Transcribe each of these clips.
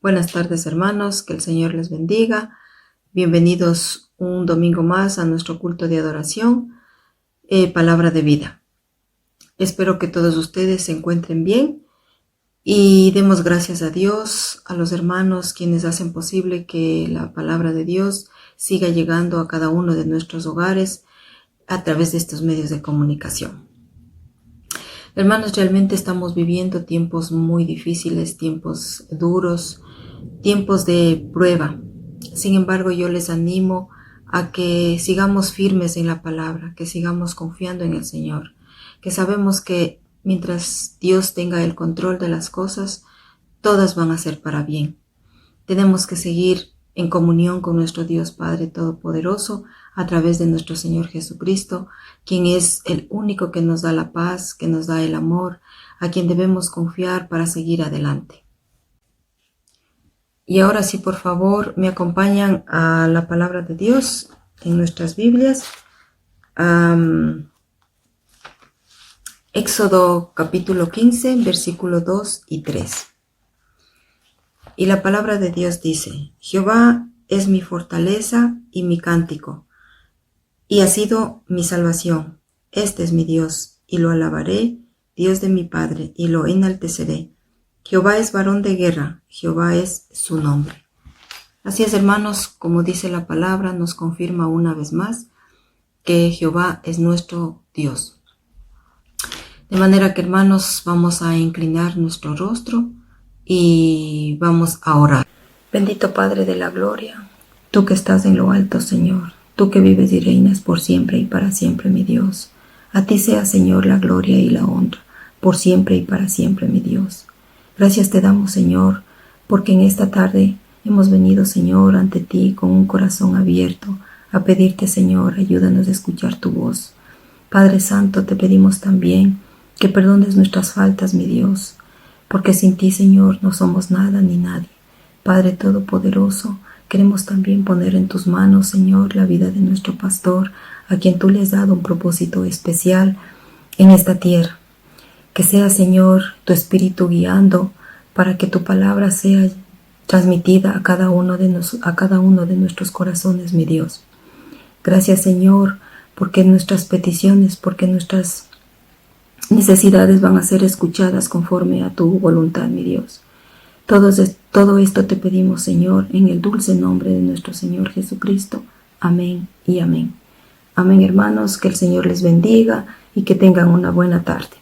Buenas tardes, hermanos, que el Señor les bendiga. Bienvenidos un domingo más a nuestro culto de adoración, Palabra de Vida. Espero que todos ustedes se encuentren bien y demos gracias a Dios, a los hermanos quienes hacen posible que la palabra de Dios siga llegando a cada uno de nuestros hogares a través de estos medios de comunicación. Hermanos, realmente estamos viviendo tiempos muy difíciles, tiempos duros, tiempos de prueba. Sin embargo, yo les animo a que sigamos firmes en la palabra, que sigamos confiando en el Señor, que sabemos que mientras Dios tenga el control de las cosas, todas van a ser para bien. Tenemos que seguir en comunión con nuestro Dios Padre Todopoderoso a través de nuestro Señor Jesucristo, quien es el único que nos da la paz, que nos da el amor, a quien debemos confiar para seguir adelante. Y ahora sí, por favor, me acompañan a la palabra de Dios en nuestras Biblias. Éxodo capítulo 15, versículo 2 y 3. Y la palabra de Dios dice: Jehová es mi fortaleza y mi cántico, y ha sido mi salvación. Este es mi Dios, y lo alabaré, Dios de mi Padre, y lo enalteceré. Jehová es varón de guerra, Jehová es su nombre. Así es, hermanos, como dice la palabra, nos confirma una vez más que Jehová es nuestro Dios. De manera que, hermanos, vamos a inclinar nuestro rostro y vamos a orar. Bendito Padre de la gloria, tú que estás en lo alto, Señor, tú que vives y reinas por siempre y para siempre, mi Dios. A ti sea, Señor, la gloria y la honra, por siempre y para siempre, mi Dios. Gracias te damos, Señor, porque en esta tarde hemos venido, Señor, ante ti con un corazón abierto a pedirte, Señor, ayúdanos a escuchar tu voz. Padre Santo, te pedimos también que perdones nuestras faltas, mi Dios, porque sin ti, Señor, no somos nada ni nadie. Padre Todopoderoso, queremos también poner en tus manos, Señor, la vida de nuestro pastor, a quien tú le has dado un propósito especial en esta tierra. Que sea, Señor, tu Espíritu guiando para que tu palabra sea transmitida a cada uno de nuestros corazones, mi Dios. Gracias, Señor, porque nuestras peticiones, porque nuestras necesidades van a ser escuchadas conforme a tu voluntad, mi Dios. Todo esto te pedimos, Señor, en el dulce nombre de nuestro Señor Jesucristo. Amén y amén. Amén, hermanos, que el Señor les bendiga y que tengan una buena tarde.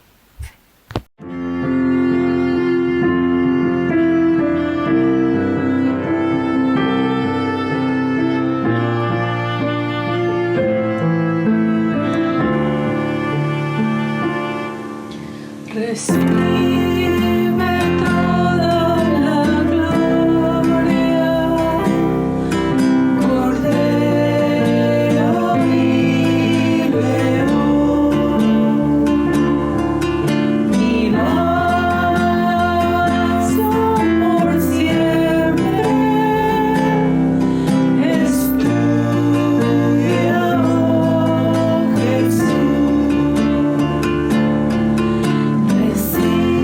Recibe toda la gloria, Cordero y León, y alabanza por siempre es tuya, oh Jesús. Recibe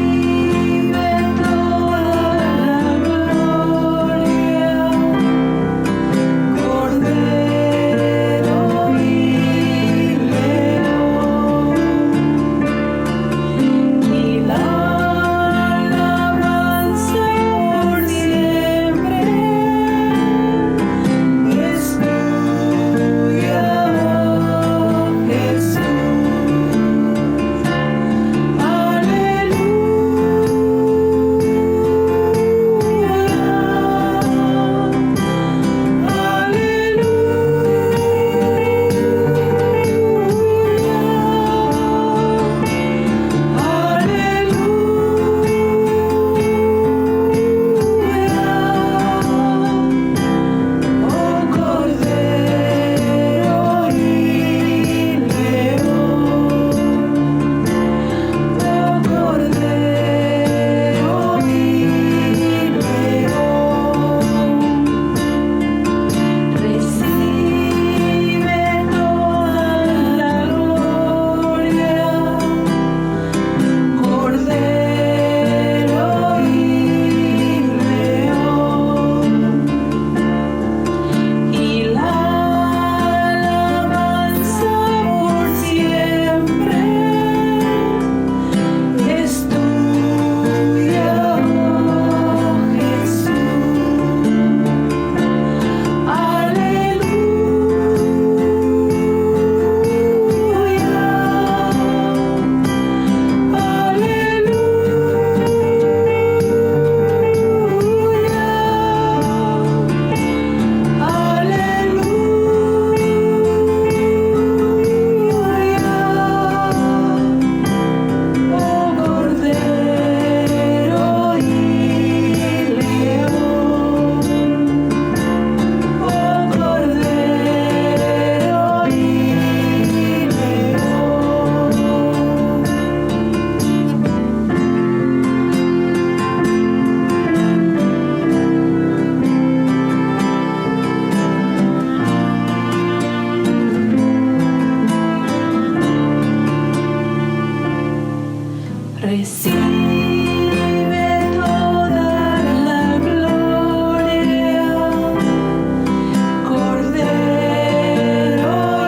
Recibe toda la gloria, Cordero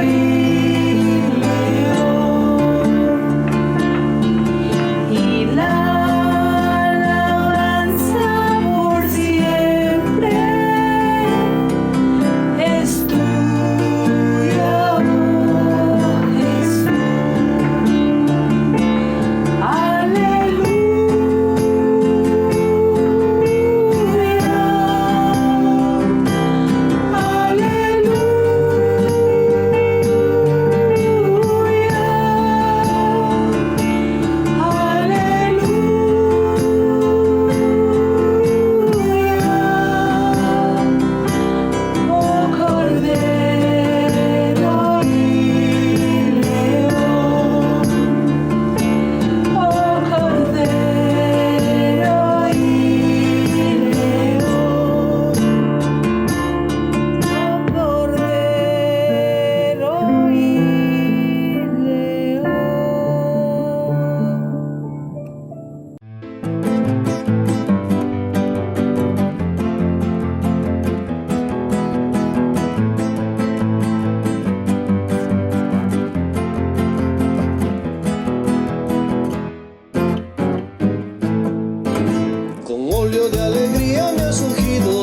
y León, y la alabanza por siempre es tuya, oh Jesús. Con óleo de alegría me has ungido,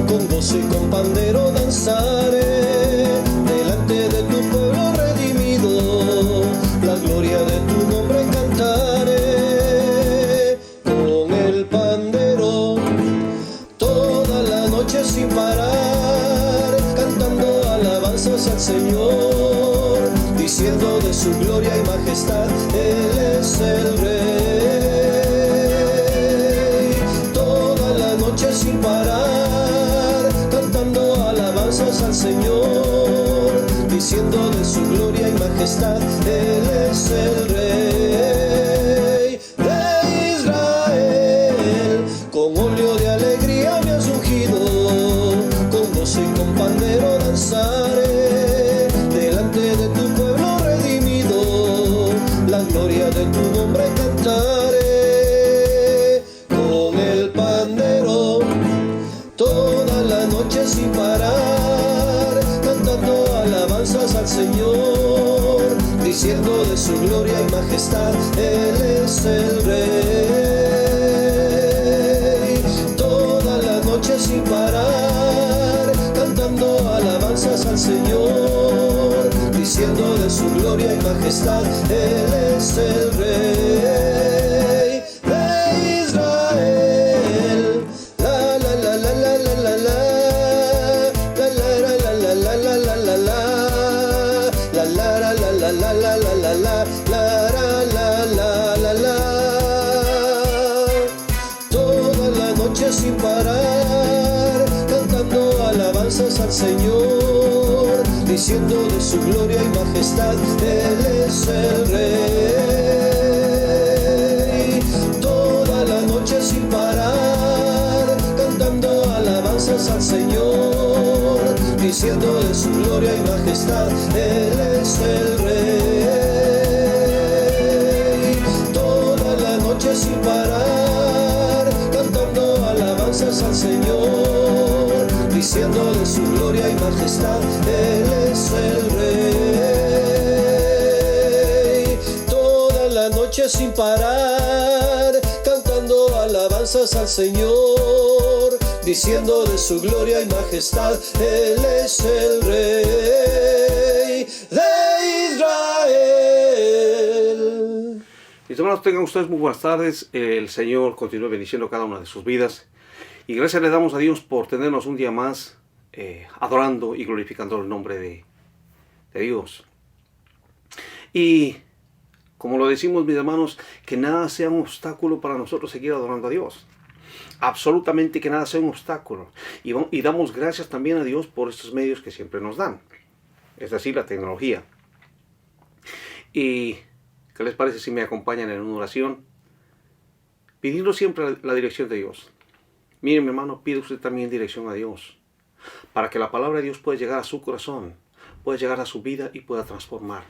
con gozo y con pandero danzaré, delante de tu pueblo redimido, la gloria de tu nombre cantaré. Con el pandero, toda la noche sin parar, cantando alabanzas al Señor, diciendo de su gloria y majestad, Él es el Rey. Sin parar, cantando alabanzas al Señor, diciendo de su gloria y majestad, Él es el Rey de Israel. Con óleo de alegría me has ungido, con gozo y con pandero danzaré, delante de tu pueblo redimido, la gloria de tu nombre cantaré. Con el pandero, toda la noche sin parar, cantando alabanzas al Señor, diciendo de su gloria y majestad, Él es el Rey. Toda la noche sin parar, cantando alabanzas al Señor, diciendo de su gloria y majestad, Él es el Rey de Israel. La la la la la la la la, la la la la la la la la la, la la la la la la la la la, la la la. Toda la noche sin parar, cantando alabanzas al Señor, diciendo de su gloria y majestad, Él es el Rey. Toda la noche sin parar, cantando alabanzas al Señor, diciendo de su gloria y majestad, Él es el Rey. Toda la noche sin parar, cantando alabanzas al Señor, diciendo de su gloria y majestad, Él es el Rey. Toda la noche sin parar, cantando alabanzas al Señor, diciendo de su gloria y majestad, Él es el Rey de Israel. Mis hermanos, tengan ustedes muy buenas tardes. El Señor continúe bendiciendo cada una de sus vidas. Y gracias le damos a Dios por tenernos un día más adorando y glorificando el nombre de Dios. Y como lo decimos, mis hermanos, que nada sea un obstáculo para nosotros seguir adorando a Dios. Absolutamente que nada sea un obstáculo. Y damos gracias también a Dios por estos medios que siempre nos dan. Es decir, la tecnología. Y ¿qué les parece si me acompañan en una oración? Pidiendo siempre la dirección de Dios. Miren, mi hermano, pide usted también dirección a Dios. Para que la palabra de Dios pueda llegar a su corazón, pueda llegar a su vida y pueda transformar.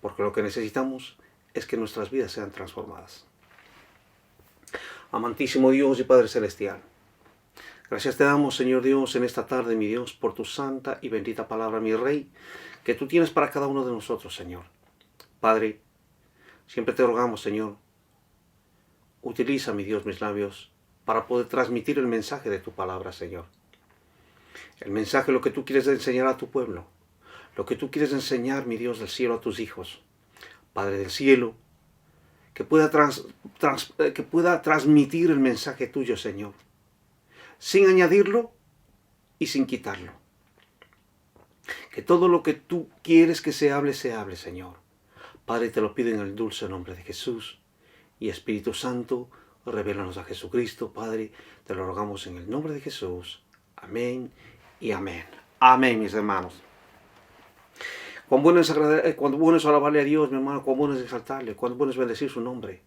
Porque lo que necesitamos es que nuestras vidas sean transformadas. Amantísimo Dios y Padre Celestial, gracias te damos, Señor Dios, en esta tarde, mi Dios, por tu santa y bendita palabra, mi Rey, que tú tienes para cada uno de nosotros, Señor. Padre, siempre te rogamos, Señor, utiliza, mi Dios, mis labios para poder transmitir el mensaje de tu palabra, Señor. El mensaje, lo que tú quieres enseñar a tu pueblo, lo que tú quieres enseñar, mi Dios del cielo, a tus hijos. Padre del cielo, que pueda transmitir el mensaje tuyo, Señor, sin añadirlo y sin quitarlo. Que todo lo que tú quieres que se hable, Señor. Padre, te lo pido en el dulce nombre de Jesús. Y Espíritu Santo, revélanos a Jesucristo, Padre, te lo rogamos en el nombre de Jesús. Amén y amén. Amén, mis hermanos. Cuán bueno es alabarle a Dios, mi hermano, cuán bueno es exaltarle, cuán bueno es bendecir su nombre.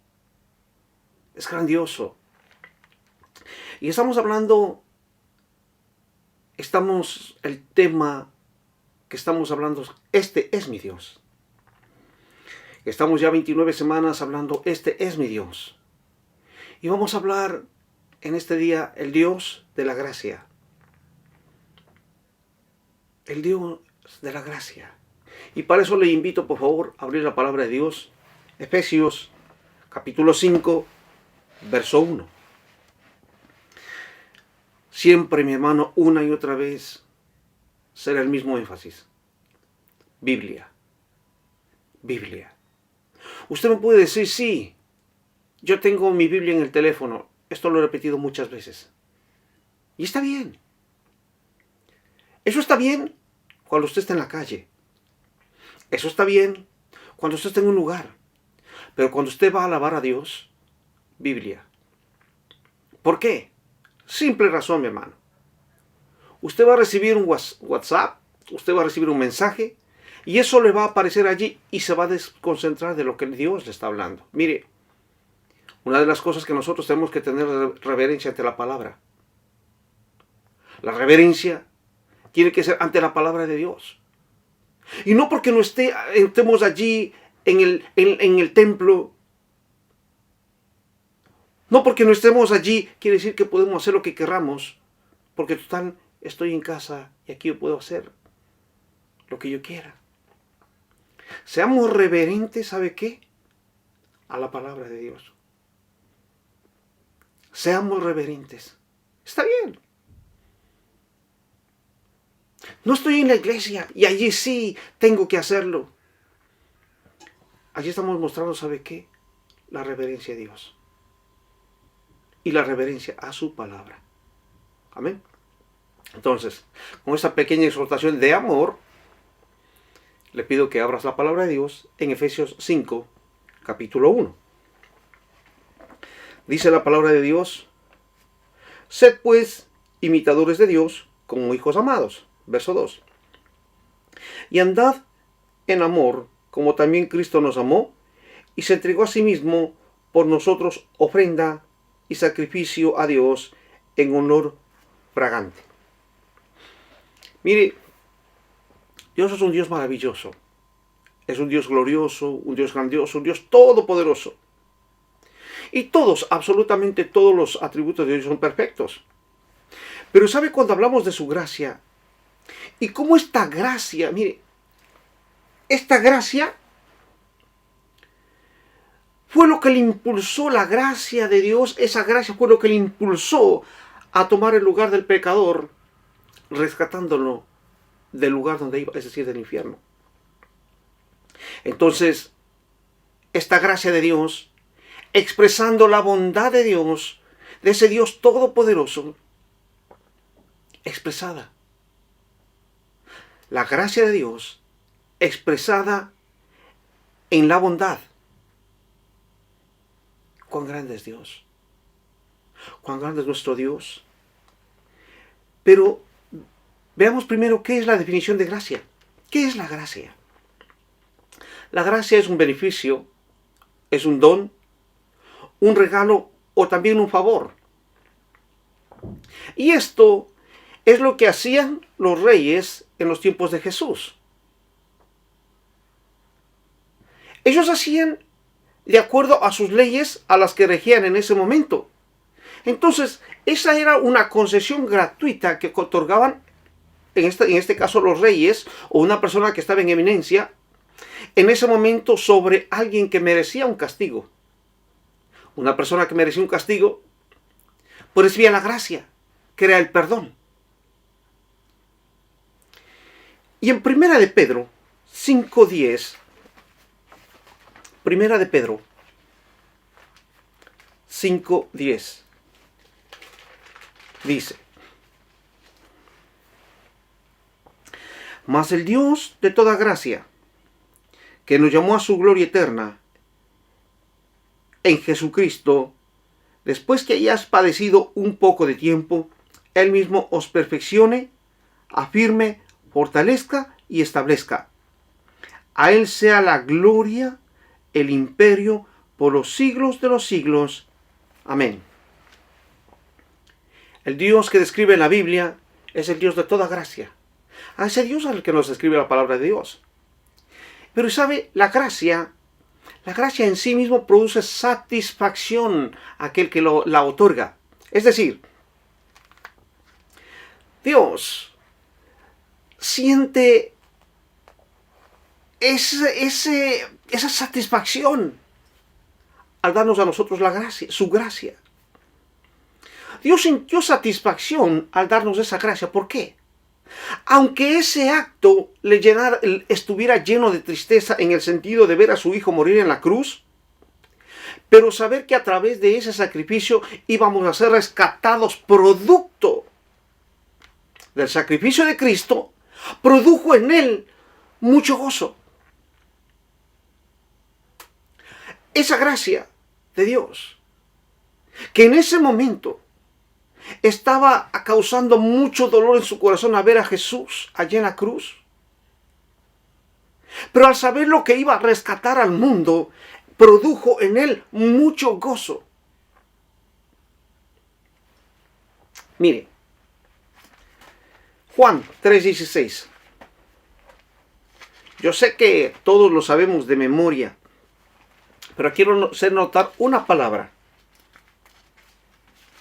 Es grandioso. Y estamos hablando, el tema que estamos hablando, este es mi Dios. Estamos ya 29 semanas hablando, este es mi Dios. Y vamos a hablar en este día, el Dios de la gracia. El Dios de la gracia. Y para eso le invito, por favor, a abrir la palabra de Dios. Efesios, capítulo 5, verso 1. Siempre, mi hermano, una y otra vez, será el mismo énfasis. Biblia. Biblia. Usted me puede decir, sí, yo tengo mi Biblia en el teléfono. Esto lo he repetido muchas veces. Y está bien. Eso está bien cuando usted está en la calle. Eso está bien cuando usted está en un lugar. Pero cuando usted va a alabar a Dios, Biblia. ¿Por qué? Simple razón, mi hermano. Usted va a recibir un WhatsApp, usted va a recibir un mensaje, y eso le va a aparecer allí y se va a desconcentrar de lo que Dios le está hablando. Mire, una de las cosas que nosotros tenemos que tener reverencia ante la palabra. La reverencia tiene que ser ante la palabra de Dios. Y no porque no estemos allí en el templo. No porque no estemos allí quiere decir que podemos hacer lo que querramos. Porque total, estoy en casa y aquí yo puedo hacer lo que yo quiera. Seamos reverentes, ¿sabe qué? A la palabra de Dios. Seamos reverentes. Está bien. No estoy en la iglesia y allí sí tengo que hacerlo. Allí estamos mostrando, ¿sabe qué? La reverencia a Dios. Y la reverencia a su palabra. Amén. Entonces, con esta pequeña exhortación de amor, le pido que abras la palabra de Dios en Efesios 5, capítulo 1. Dice la palabra de Dios: sed pues imitadores de Dios como hijos amados. Verso 2. Y andad en amor, como también Cristo nos amó, y se entregó a sí mismo por nosotros, ofrenda y sacrificio a Dios en olor fragante. Mire, Dios es un Dios maravilloso. Es un Dios glorioso, un Dios grandioso, un Dios todopoderoso. Y todos, absolutamente todos los atributos de Dios son perfectos. Pero ¿sabe cuando hablamos de su gracia? Y cómo esta gracia, mire, esta gracia fue lo que le impulsó, la gracia de Dios, esa gracia fue lo que le impulsó a tomar el lugar del pecador, rescatándolo del lugar donde iba, es decir, del infierno. Entonces, esta gracia de Dios, expresando la bondad de Dios, de ese Dios todopoderoso, expresada. La gracia de Dios, expresada en la bondad. Cuán grande es Dios. Cuán grande es nuestro Dios. Pero veamos primero qué es la definición de gracia. ¿Qué es la gracia? La gracia es un beneficio, es un don, un regalo o también un favor. Y esto es lo que hacían los reyes en los tiempos de Jesús. Ellos hacían de acuerdo a sus leyes a las que regían en ese momento. Entonces, esa era una concesión gratuita que otorgaban, en este caso los reyes, o una persona que estaba en eminencia, en ese momento sobre alguien que merecía un castigo. Una persona que merecía un castigo, pues recibía la gracia, que era el perdón. Y en Primera de Pedro 5:10, Primera de Pedro 5:10, dice: Mas el Dios de toda gracia, que nos llamó a su gloria eterna en Jesucristo, después que hayas padecido un poco de tiempo, Él mismo os perfeccione, afirme, fortalezca y establezca. A Él sea la gloria, el imperio, por los siglos de los siglos. Amén. El Dios que describe en la Biblia es el Dios de toda gracia. A ese Dios al que nos describe la palabra de Dios. Pero ¿sabe? La gracia en sí mismo produce satisfacción a aquel que la otorga. Es decir, Dios siente esa satisfacción al darnos a nosotros la gracia, su gracia. Dios sintió satisfacción al darnos esa gracia. ¿Por qué? Aunque ese acto estuviera lleno de tristeza en el sentido de ver a su hijo morir en la cruz, pero saber que a través de ese sacrificio íbamos a ser rescatados producto del sacrificio de Cristo, produjo en él mucho gozo. Esa gracia de Dios, que en ese momento estaba causando mucho dolor en su corazón al ver a Jesús allí en la cruz, pero al saber lo que iba a rescatar al mundo, produjo en él mucho gozo. Mire, Juan 3:16. Yo sé que todos lo sabemos de memoria, pero quiero hacer notar una palabra.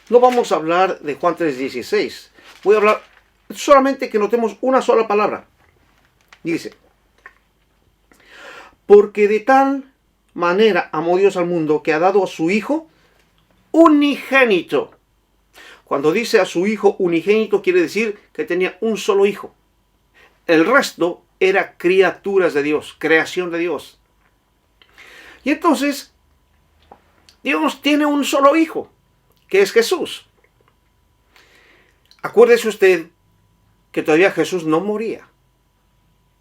No vamos a hablar de Juan 3:16. Voy a hablar solamente que notemos una sola palabra. Dice: porque de tal manera amó Dios al mundo que ha dado a su Hijo unigénito. Cuando dice a su Hijo unigénito, quiere decir que tenía un solo hijo. El resto era criaturas de Dios, creación de Dios. Y entonces, Dios tiene un solo hijo, que es Jesús. Acuérdese usted que todavía Jesús no moría,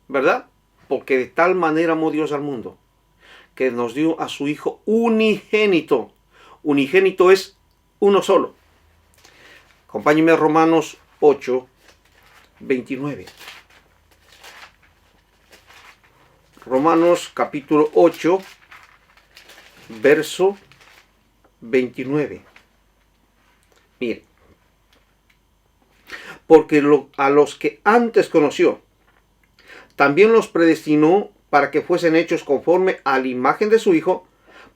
¿verdad? Porque de tal manera amó Dios al mundo, que nos dio a su Hijo unigénito. Unigénito es uno solo. Acompáñeme a Romanos 8:29. Romanos capítulo 8, verso 29. Mire, porque a los que antes conoció, también los predestinó para que fuesen hechos conforme a la imagen de su Hijo,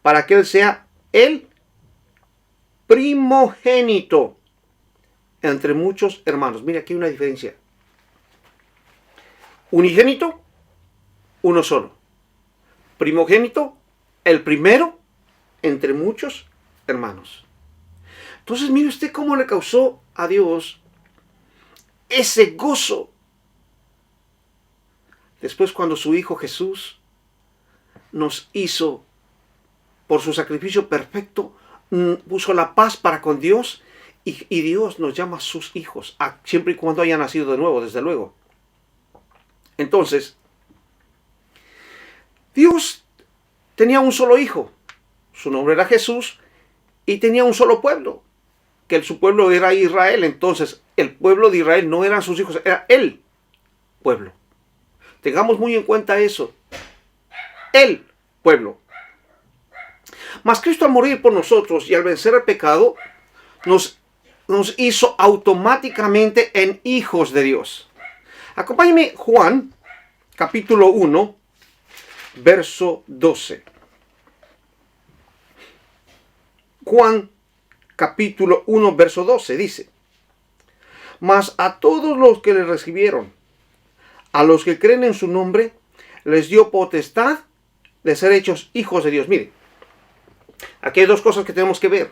para que Él sea el primogénito entre muchos hermanos. Mire, aquí hay una diferencia. Unigénito, uno solo. Primogénito, el primero entre muchos hermanos. Entonces, mire usted cómo le causó a Dios ese gozo. Después, cuando su Hijo Jesús nos hizo, por su sacrificio perfecto, puso la paz para con Dios, y Dios nos llama sus hijos, siempre y cuando haya nacido de nuevo, desde luego. Entonces, Dios tenía un solo hijo, su nombre era Jesús, y tenía un solo pueblo, que su pueblo era Israel. Entonces, el pueblo de Israel no eran sus hijos, era el pueblo. Tengamos muy en cuenta eso. El pueblo. Mas Cristo al morir por nosotros y al vencer el pecado, nos hizo automáticamente en hijos de Dios. Acompáñeme Juan, capítulo 1, verso 12. Juan capítulo 1, verso 12 dice: mas a todos los que le recibieron, a los que creen en su nombre, les dio potestad de ser hechos hijos de Dios. Mire, aquí hay dos cosas que tenemos que ver.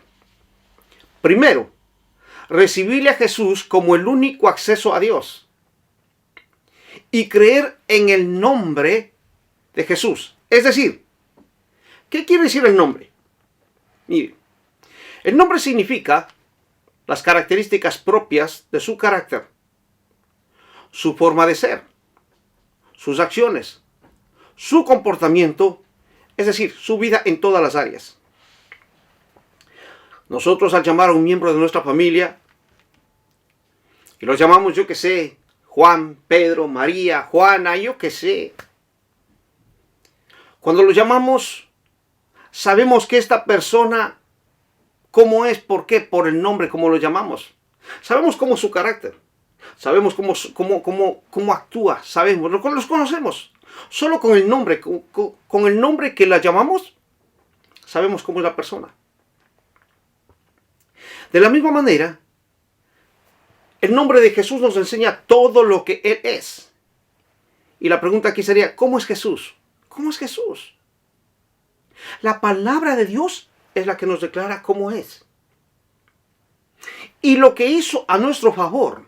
Primero, recibirle a Jesús como el único acceso a Dios y creer en el nombre de Jesús. Es decir, ¿qué quiere decir el nombre? Mire, el nombre significa las características propias de su carácter, su forma de ser, sus acciones, su comportamiento, es decir, su vida en todas las áreas. Nosotros, al llamar a un miembro de nuestra familia, y los llamamos, yo que sé, Juan, Pedro, María, Juana, yo que sé. Cuando lo llamamos, sabemos que esta persona, ¿cómo es? ¿Por qué? Por el nombre, como lo llamamos. Sabemos cómo es su carácter. Sabemos cómo actúa. Sabemos, los conocemos. Solo con el nombre, con el nombre que la llamamos, sabemos cómo es la persona. De la misma manera, el nombre de Jesús nos enseña todo lo que Él es. Y la pregunta aquí sería, ¿cómo es Jesús? ¿Cómo es Jesús? La palabra de Dios es la que nos declara cómo es. Y lo que hizo a nuestro favor,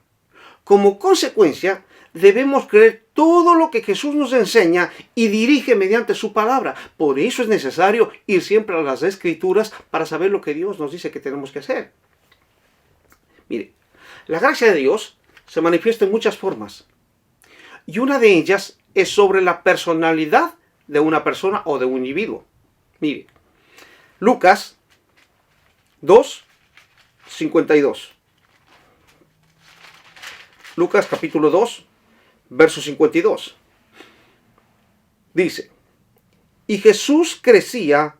como consecuencia, debemos creer todo lo que Jesús nos enseña y dirige mediante su palabra. Por eso es necesario ir siempre a las Escrituras para saber lo que Dios nos dice que tenemos que hacer. Mire, la gracia de Dios se manifiesta en muchas formas. Y una de ellas es sobre la personalidad de una persona o de un individuo. Mire, Lucas 2, 52. Lucas capítulo 2, verso 52. Dice: y Jesús crecía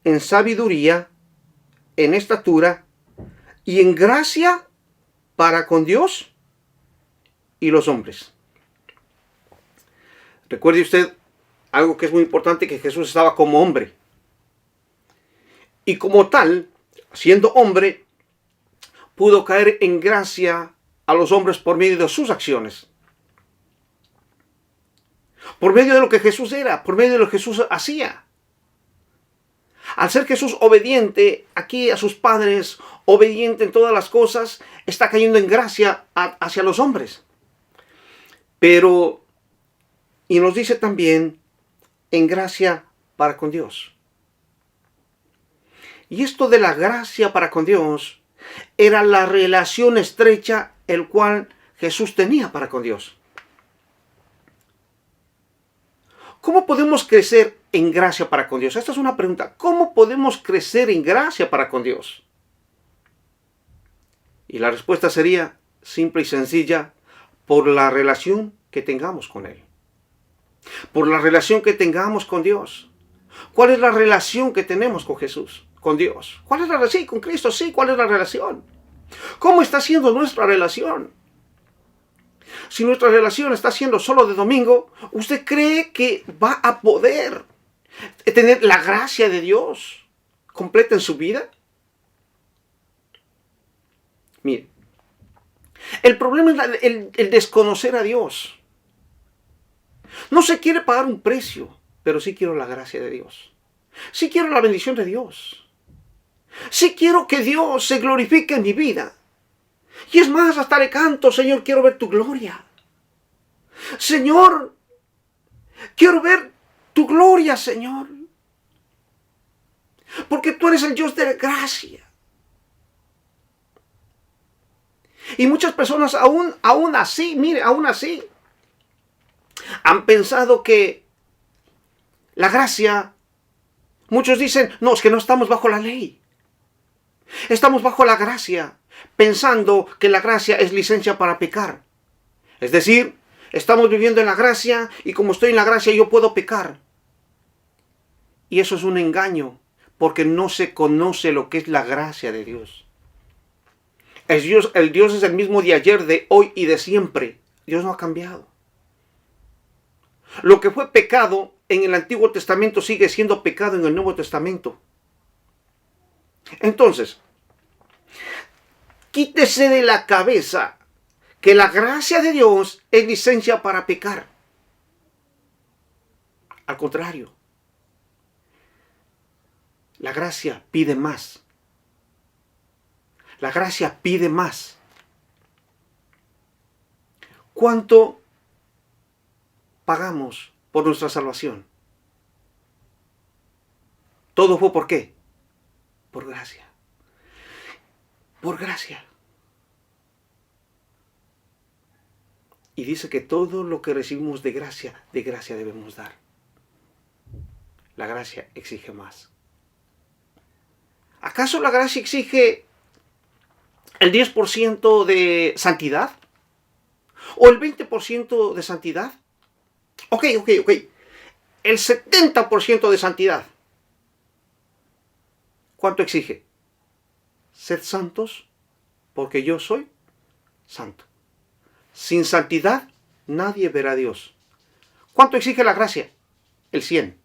en sabiduría, en estatura y en gracia para con Dios y los hombres. Recuerde usted algo que es muy importante, que Jesús estaba como hombre. Y como tal, siendo hombre, pudo caer en gracia a los hombres por medio de sus acciones. Por medio de lo que Jesús era, por medio de lo que Jesús hacía. Al ser Jesús obediente aquí a sus padres, obediente en todas las cosas, está cayendo en gracia hacia los hombres. Pero, y nos dice también, en gracia para con Dios. Y esto de la gracia para con Dios era la relación estrecha el cual Jesús tenía para con Dios. ¿Cómo podemos crecer en gracia para con Dios? Esta es una pregunta. ¿Cómo podemos crecer en gracia para con Dios? Y la respuesta sería simple y sencilla: por la relación que tengamos con Él. Por la relación que tengamos con Dios. ¿Cuál es la relación que tenemos con Jesús? Con Dios. ¿Cuál es la relación? Sí, con Cristo, sí. ¿Cuál es la relación? ¿Cómo está siendo nuestra relación? Si nuestra relación está siendo solo de domingo, ¿usted cree que va a poder tener la gracia de Dios completa en su vida? Mire, el problema es el desconocer a Dios. No se quiere pagar un precio, pero sí quiero la gracia de Dios. Sí quiero la bendición de Dios. Sí quiero que Dios se glorifique en mi vida. Y es más, hasta le canto: Señor, quiero ver tu gloria. Señor, quiero ver tu gloria, Señor. Porque tú eres el Dios de la gracia. Y muchas personas aún así, mire, aún así, han pensado que la gracia, muchos dicen: no, es que no estamos bajo la ley. Estamos bajo la gracia, pensando que la gracia es licencia para pecar. Es decir, estamos viviendo en la gracia y como estoy en la gracia yo puedo pecar. Y eso es un engaño, porque no se conoce lo que es la gracia de Dios. El Dios es el mismo de ayer, de hoy y de siempre. Dios no ha cambiado. Lo que fue pecado en el Antiguo Testamento sigue siendo pecado en el Nuevo Testamento. Entonces, quítese de la cabeza que la gracia de Dios es licencia para pecar. Al contrario, la gracia pide más. La gracia pide más. ¿Cuánto pagamos por nuestra salvación? ¿Todo fue por qué? Por gracia. Por gracia. Y dice que todo lo que recibimos de gracia debemos dar. La gracia exige más. ¿Acaso la gracia exige el 10% de santidad? ¿O el 20% de santidad? Ok. El 70% de santidad. ¿Cuánto exige? Sed santos, porque yo soy santo. Sin santidad, nadie verá a Dios. ¿Cuánto exige la gracia? El 100.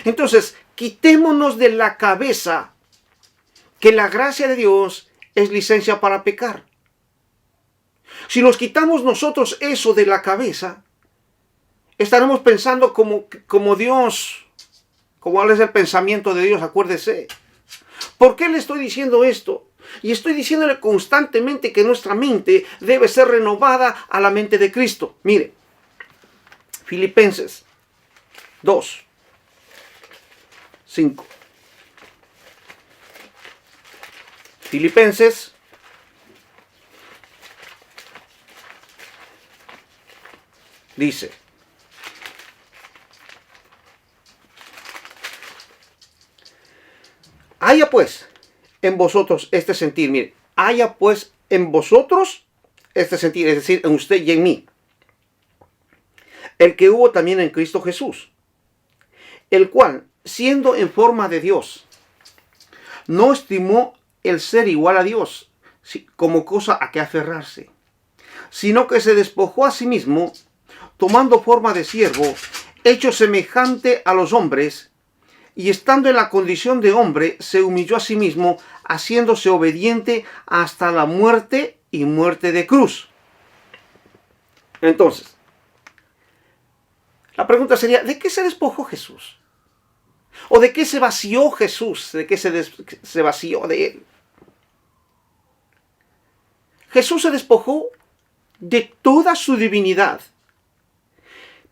Entonces, quitémonos de la cabeza que la gracia de Dios es licencia para pecar. Si nos quitamos nosotros eso de la cabeza, estaremos pensando como Dios, como es el pensamiento de Dios, acuérdese. ¿Por qué le estoy diciendo esto? Y estoy diciéndole constantemente que nuestra mente debe ser renovada a la mente de Cristo. Mire, Filipenses 2, 5. Filipenses 2, dice: haya pues en vosotros este sentir, mire, haya pues en vosotros este sentir, es decir, en usted y en mí, el que hubo también en Cristo Jesús, el cual, siendo en forma de Dios, no estimó el ser igual a Dios como cosa a que aferrarse, sino que se despojó a sí mismo, tomando forma de siervo, hecho semejante a los hombres, y estando en la condición de hombre, se humilló a sí mismo, haciéndose obediente hasta la muerte y muerte de cruz. Entonces, la pregunta sería, ¿de qué se despojó Jesús? ¿O de qué se vació Jesús? ¿De qué se vació de él? Jesús se despojó de toda su divinidad.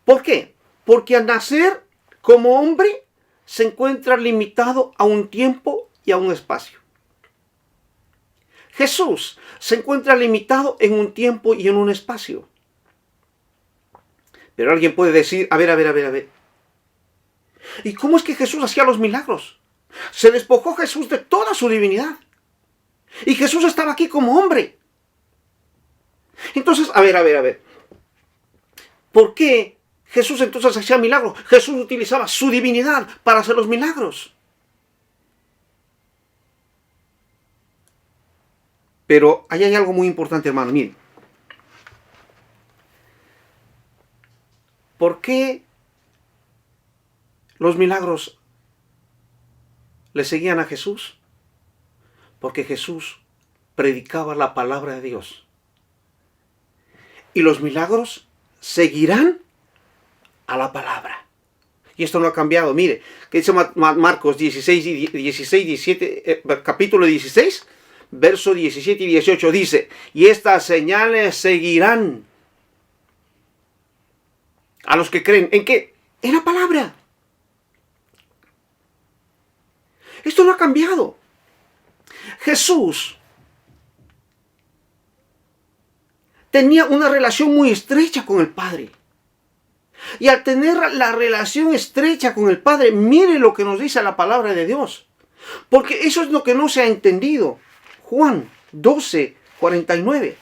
¿Por qué? Porque al nacer como hombre se encuentra limitado a un tiempo y a un espacio. Jesús se encuentra limitado en un tiempo y en un espacio. Pero alguien puede decir, a ver. ¿Y cómo es que Jesús hacía los milagros? Se despojó Jesús de toda su divinidad. Y Jesús estaba aquí como hombre. Entonces, a ver. ¿Por qué Jesús entonces hacía milagros? Jesús utilizaba su divinidad para hacer los milagros. Pero ahí hay algo muy importante, hermano. Miren. ¿Por qué los milagros le seguían a Jesús? Porque Jesús predicaba la palabra de Dios. Y los milagros seguirán a la palabra. Y esto no ha cambiado. Mire, que dice Marcos 17, capítulo 16, verso 17 y 18, dice: y estas señales seguirán a los que creen. ¿En qué? En la palabra. Esto no ha cambiado. Jesús tenía una relación muy estrecha con el Padre. Y al tener la relación estrecha con el Padre, mire lo que nos dice la palabra de Dios. Porque eso es lo que no se ha entendido. Juan 12, 49.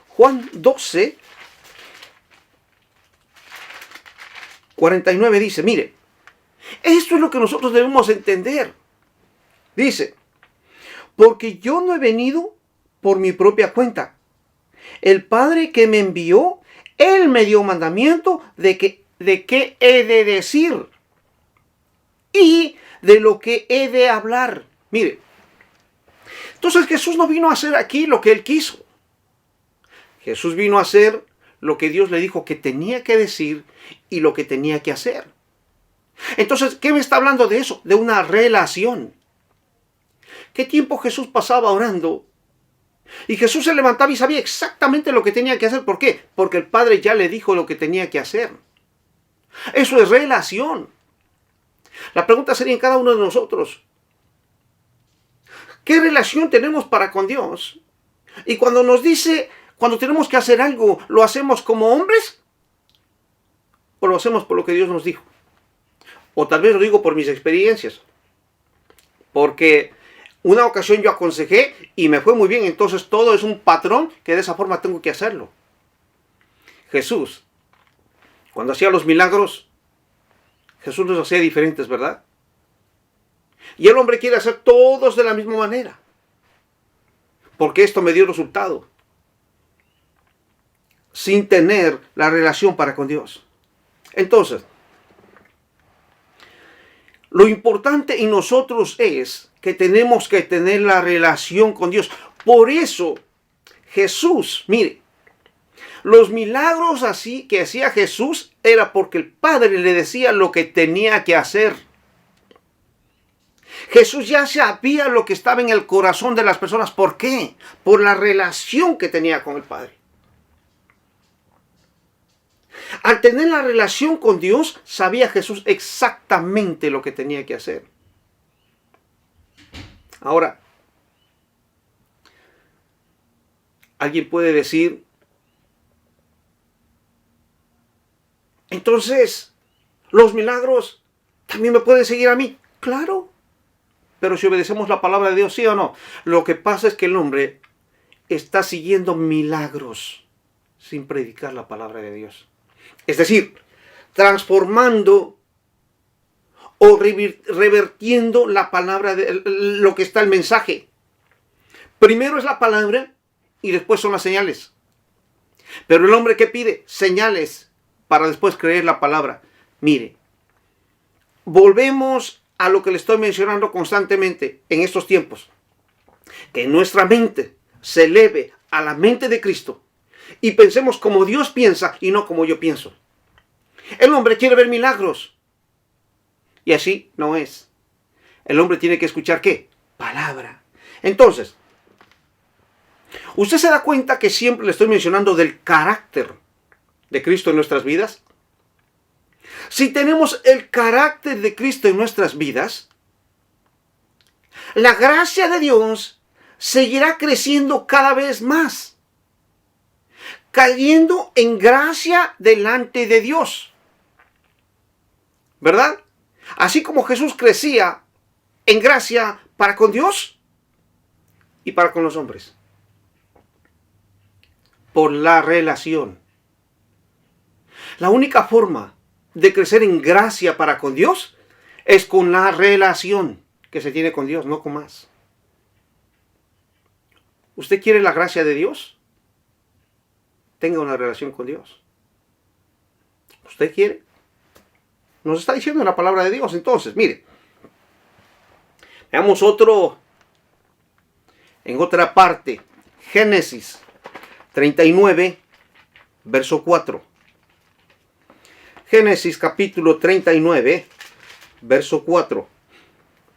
Juan 12, 49 dice, mire, esto es lo que nosotros debemos entender. Dice, porque yo no he venido por mi propia cuenta. El Padre que me envió, Él me dio mandamiento de qué he de decir y de lo que he de hablar. Mire, entonces Jesús no vino a hacer aquí lo que él quiso. Jesús vino a hacer lo que Dios le dijo que tenía que decir y lo que tenía que hacer. Entonces, ¿qué me está hablando de eso? De una relación. ¿Qué tiempo Jesús pasaba orando? Y Jesús se levantaba y sabía exactamente lo que tenía que hacer. ¿Por qué? Porque el Padre ya le dijo lo que tenía que hacer. Eso es relación. La pregunta sería en cada uno de nosotros: ¿qué relación tenemos para con Dios? Y cuando nos dice, cuando tenemos que hacer algo, ¿lo hacemos como hombres? ¿O lo hacemos por lo que Dios nos dijo? O tal vez lo digo por mis experiencias. Porque una ocasión yo aconsejé y me fue muy bien. Entonces todo es un patrón que de esa forma tengo que hacerlo. Jesús, cuando hacía los milagros, Jesús los hacía diferentes, ¿verdad? Y el hombre quiere hacer todos de la misma manera. Porque esto me dio resultado. Sin tener la relación para con Dios. Entonces, lo importante en nosotros es que tenemos que tener la relación con Dios. Por eso, Jesús, mire, los milagros así que hacía Jesús era porque el Padre le decía lo que tenía que hacer. Jesús ya sabía lo que estaba en el corazón de las personas. ¿Por qué? Por la relación que tenía con el Padre. Al tener la relación con Dios, sabía Jesús exactamente lo que tenía que hacer. Ahora, alguien puede decir, entonces, los milagros también me pueden seguir a mí. Claro, pero si obedecemos la palabra de Dios, ¿sí o no? Lo que pasa es que el hombre está siguiendo milagros sin predicar la palabra de Dios. Es decir, transformando o revertiendo la palabra, de lo que está el mensaje. Primero es la palabra y después son las señales. Pero el hombre, ¿qué pide? Señales para después creer la palabra. Mire, volvemos a lo que le estoy mencionando constantemente en estos tiempos. Que nuestra mente se eleve a la mente de Cristo y pensemos como Dios piensa y no como yo pienso. El hombre quiere ver milagros. Y así no es. El hombre tiene que escuchar ¿qué? Palabra. Entonces, ¿usted se da cuenta que siempre le estoy mencionando del carácter de Cristo en nuestras vidas? Si tenemos el carácter de Cristo en nuestras vidas, la gracia de Dios seguirá creciendo cada vez más, cayendo en gracia delante de Dios. ¿Verdad? Así como Jesús crecía en gracia para con Dios y para con los hombres. Por la relación. La única forma de crecer en gracia para con Dios es con la relación que se tiene con Dios, no con más. ¿Usted quiere la gracia de Dios? Tenga una relación con Dios. ¿Usted quiere? Nos está diciendo la palabra de Dios. Entonces, mire, veamos en otra parte. Génesis 39, verso 4. Génesis capítulo 39, verso 4.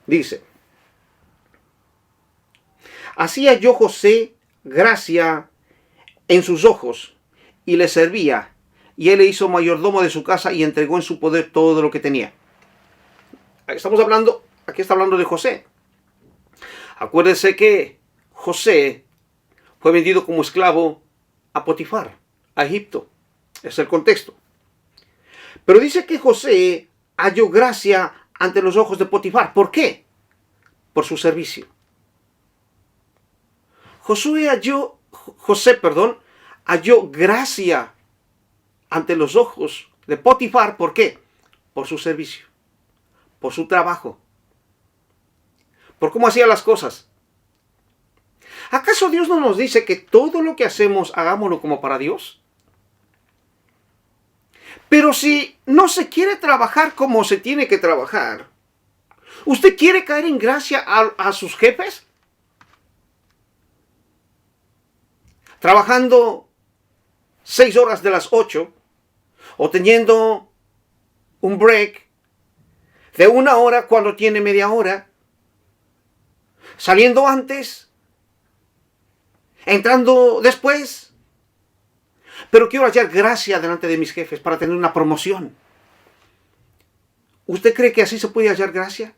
Dice: hacía yo José gracia en sus ojos y le servía, y él le hizo mayordomo de su casa y entregó en su poder todo lo que tenía. Aquí está hablando de José. Acuérdese que José fue vendido como esclavo a Potifar, a Egipto. Es el contexto. Pero dice que José halló gracia ante los ojos de Potifar. ¿Por qué? Por su servicio. José halló gracia ante los ojos de Potifar. ¿Por qué? Por su servicio, por su trabajo, por cómo hacía las cosas. ¿Acaso Dios no nos dice que todo lo que hacemos hagámoslo como para Dios? Pero si no se quiere trabajar como se tiene que trabajar, ¿Usted quiere caer en gracia a sus jefes? Trabajando 6 horas de las 8 o teniendo un break de 1 hora cuando tiene media hora, saliendo antes, entrando después. Pero quiero hallar gracia delante de mis jefes para tener una promoción. ¿Usted cree que así se puede hallar gracia?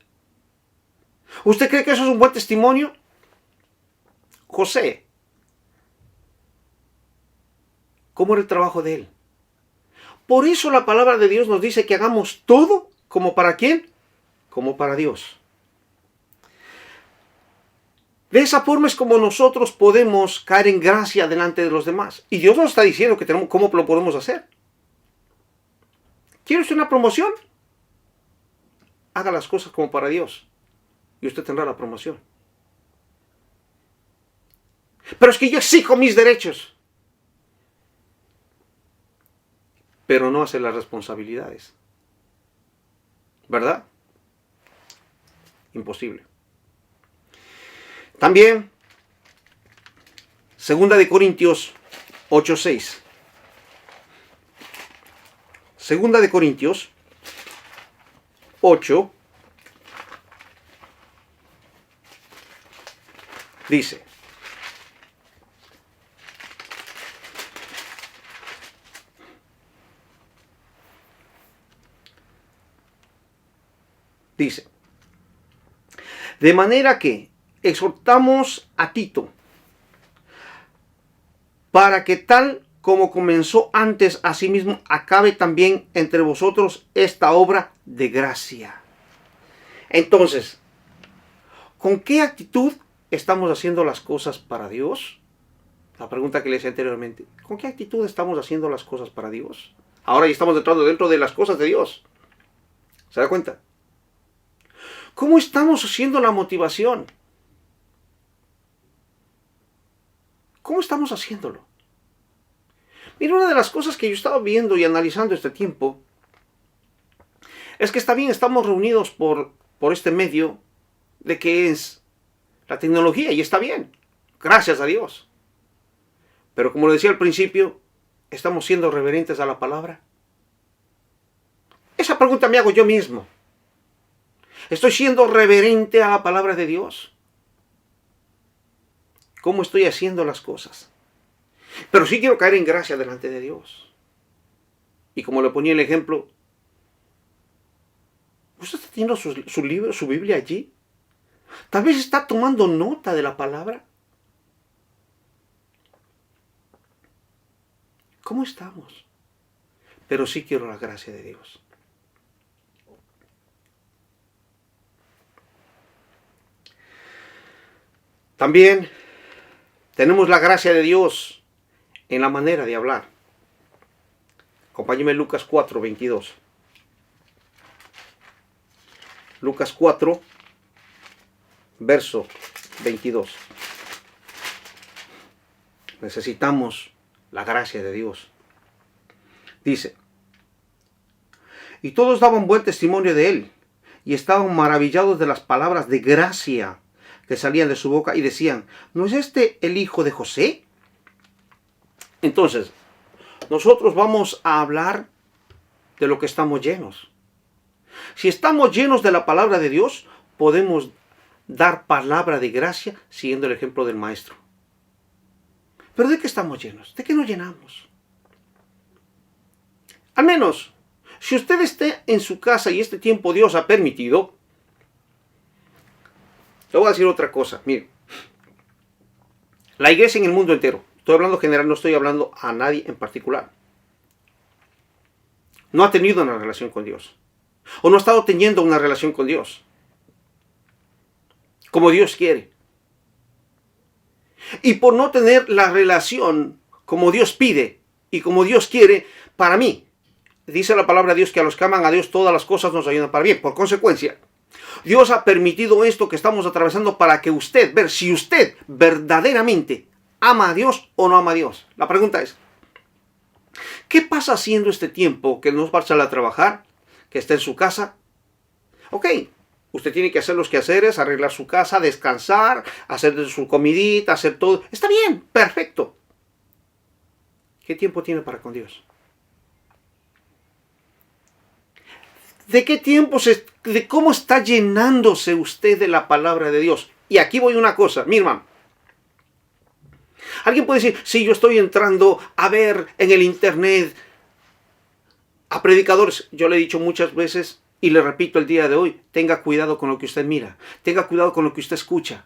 ¿Usted cree que eso es un buen testimonio? José, ¿cómo era el trabajo de él? Por eso la palabra de Dios nos dice que hagamos todo, ¿como para quién? Como para Dios. De esa forma es como nosotros podemos caer en gracia delante de los demás. Y Dios nos está diciendo que cómo lo podemos hacer. ¿Quiere usted una promoción? Haga las cosas como para Dios. Y usted tendrá la promoción. Pero es que yo exijo mis derechos. Pero no hace las responsabilidades. ¿Verdad? Imposible. También, 2 de Corintios 8:6. 2 de Corintios 8 dice: de manera que exhortamos a Tito, para que tal como comenzó antes, asimismo acabe también entre vosotros esta obra de gracia. Entonces, ¿con qué actitud estamos haciendo las cosas para Dios? La pregunta que le hice anteriormente. ¿Con qué actitud estamos haciendo las cosas para Dios? Ahora ya estamos dentro de las cosas de Dios. ¿Se da cuenta? ¿Cómo estamos haciendo la motivación? ¿Cómo estamos haciéndolo? Mira, una de las cosas que yo estaba viendo y analizando este tiempo es que está bien, estamos reunidos por este medio de que es la tecnología y está bien, gracias a Dios. Pero como lo decía al principio, ¿estamos siendo reverentes a la palabra? Esa pregunta me hago yo mismo. ¿Estoy siendo reverente a la palabra de Dios? ¿Cómo estoy haciendo las cosas? Pero sí quiero caer en gracia delante de Dios. Y como le ponía el ejemplo, ¿usted está teniendo su libro, su Biblia allí? Tal vez está tomando nota de la palabra. ¿Cómo estamos? Pero sí quiero la gracia de Dios. También tenemos la gracia de Dios en la manera de hablar. Acompáñeme en Lucas 4, 22. Lucas 4, verso 22. Necesitamos la gracia de Dios. Dice: y todos daban buen testimonio de él, y estaban maravillados de las palabras de gracia que salían de su boca, y decían: ¿no es este el hijo de José? Entonces, nosotros vamos a hablar de lo que estamos llenos. Si estamos llenos de la palabra de Dios, podemos dar palabra de gracia siguiendo el ejemplo del maestro. ¿Pero de qué estamos llenos? ¿De qué nos llenamos? Al menos, si usted esté en su casa y este tiempo Dios ha permitido, le voy a decir otra cosa. Mire, la iglesia en el mundo entero, estoy hablando general, no estoy hablando a nadie en particular, no ha tenido una relación con Dios, o no ha estado teniendo una relación con Dios como Dios quiere. Y por no tener la relación como Dios pide y como Dios quiere, para mí, dice la palabra de Dios que a los que aman a Dios todas las cosas nos ayudan para bien. Por consecuencia, Dios ha permitido esto que estamos atravesando para que usted, ver si usted verdaderamente ama a Dios o no ama a Dios. La pregunta es, ¿qué pasa haciendo este tiempo que no va a salir a trabajar, que está en su casa? Ok, Usted tiene que hacer los quehaceres, arreglar su casa, descansar, hacer su comidita, hacer todo. Está bien, perfecto. ¿Qué tiempo tiene para con Dios? ¿De qué tiempo, de cómo está llenándose usted de la palabra de Dios? Y aquí voy una cosa, mi hermano. Alguien puede decir, sí, yo estoy entrando a ver en el internet a predicadores. Yo le he dicho muchas veces y le repito el día de hoy, tenga cuidado con lo que usted mira, tenga cuidado con lo que usted escucha,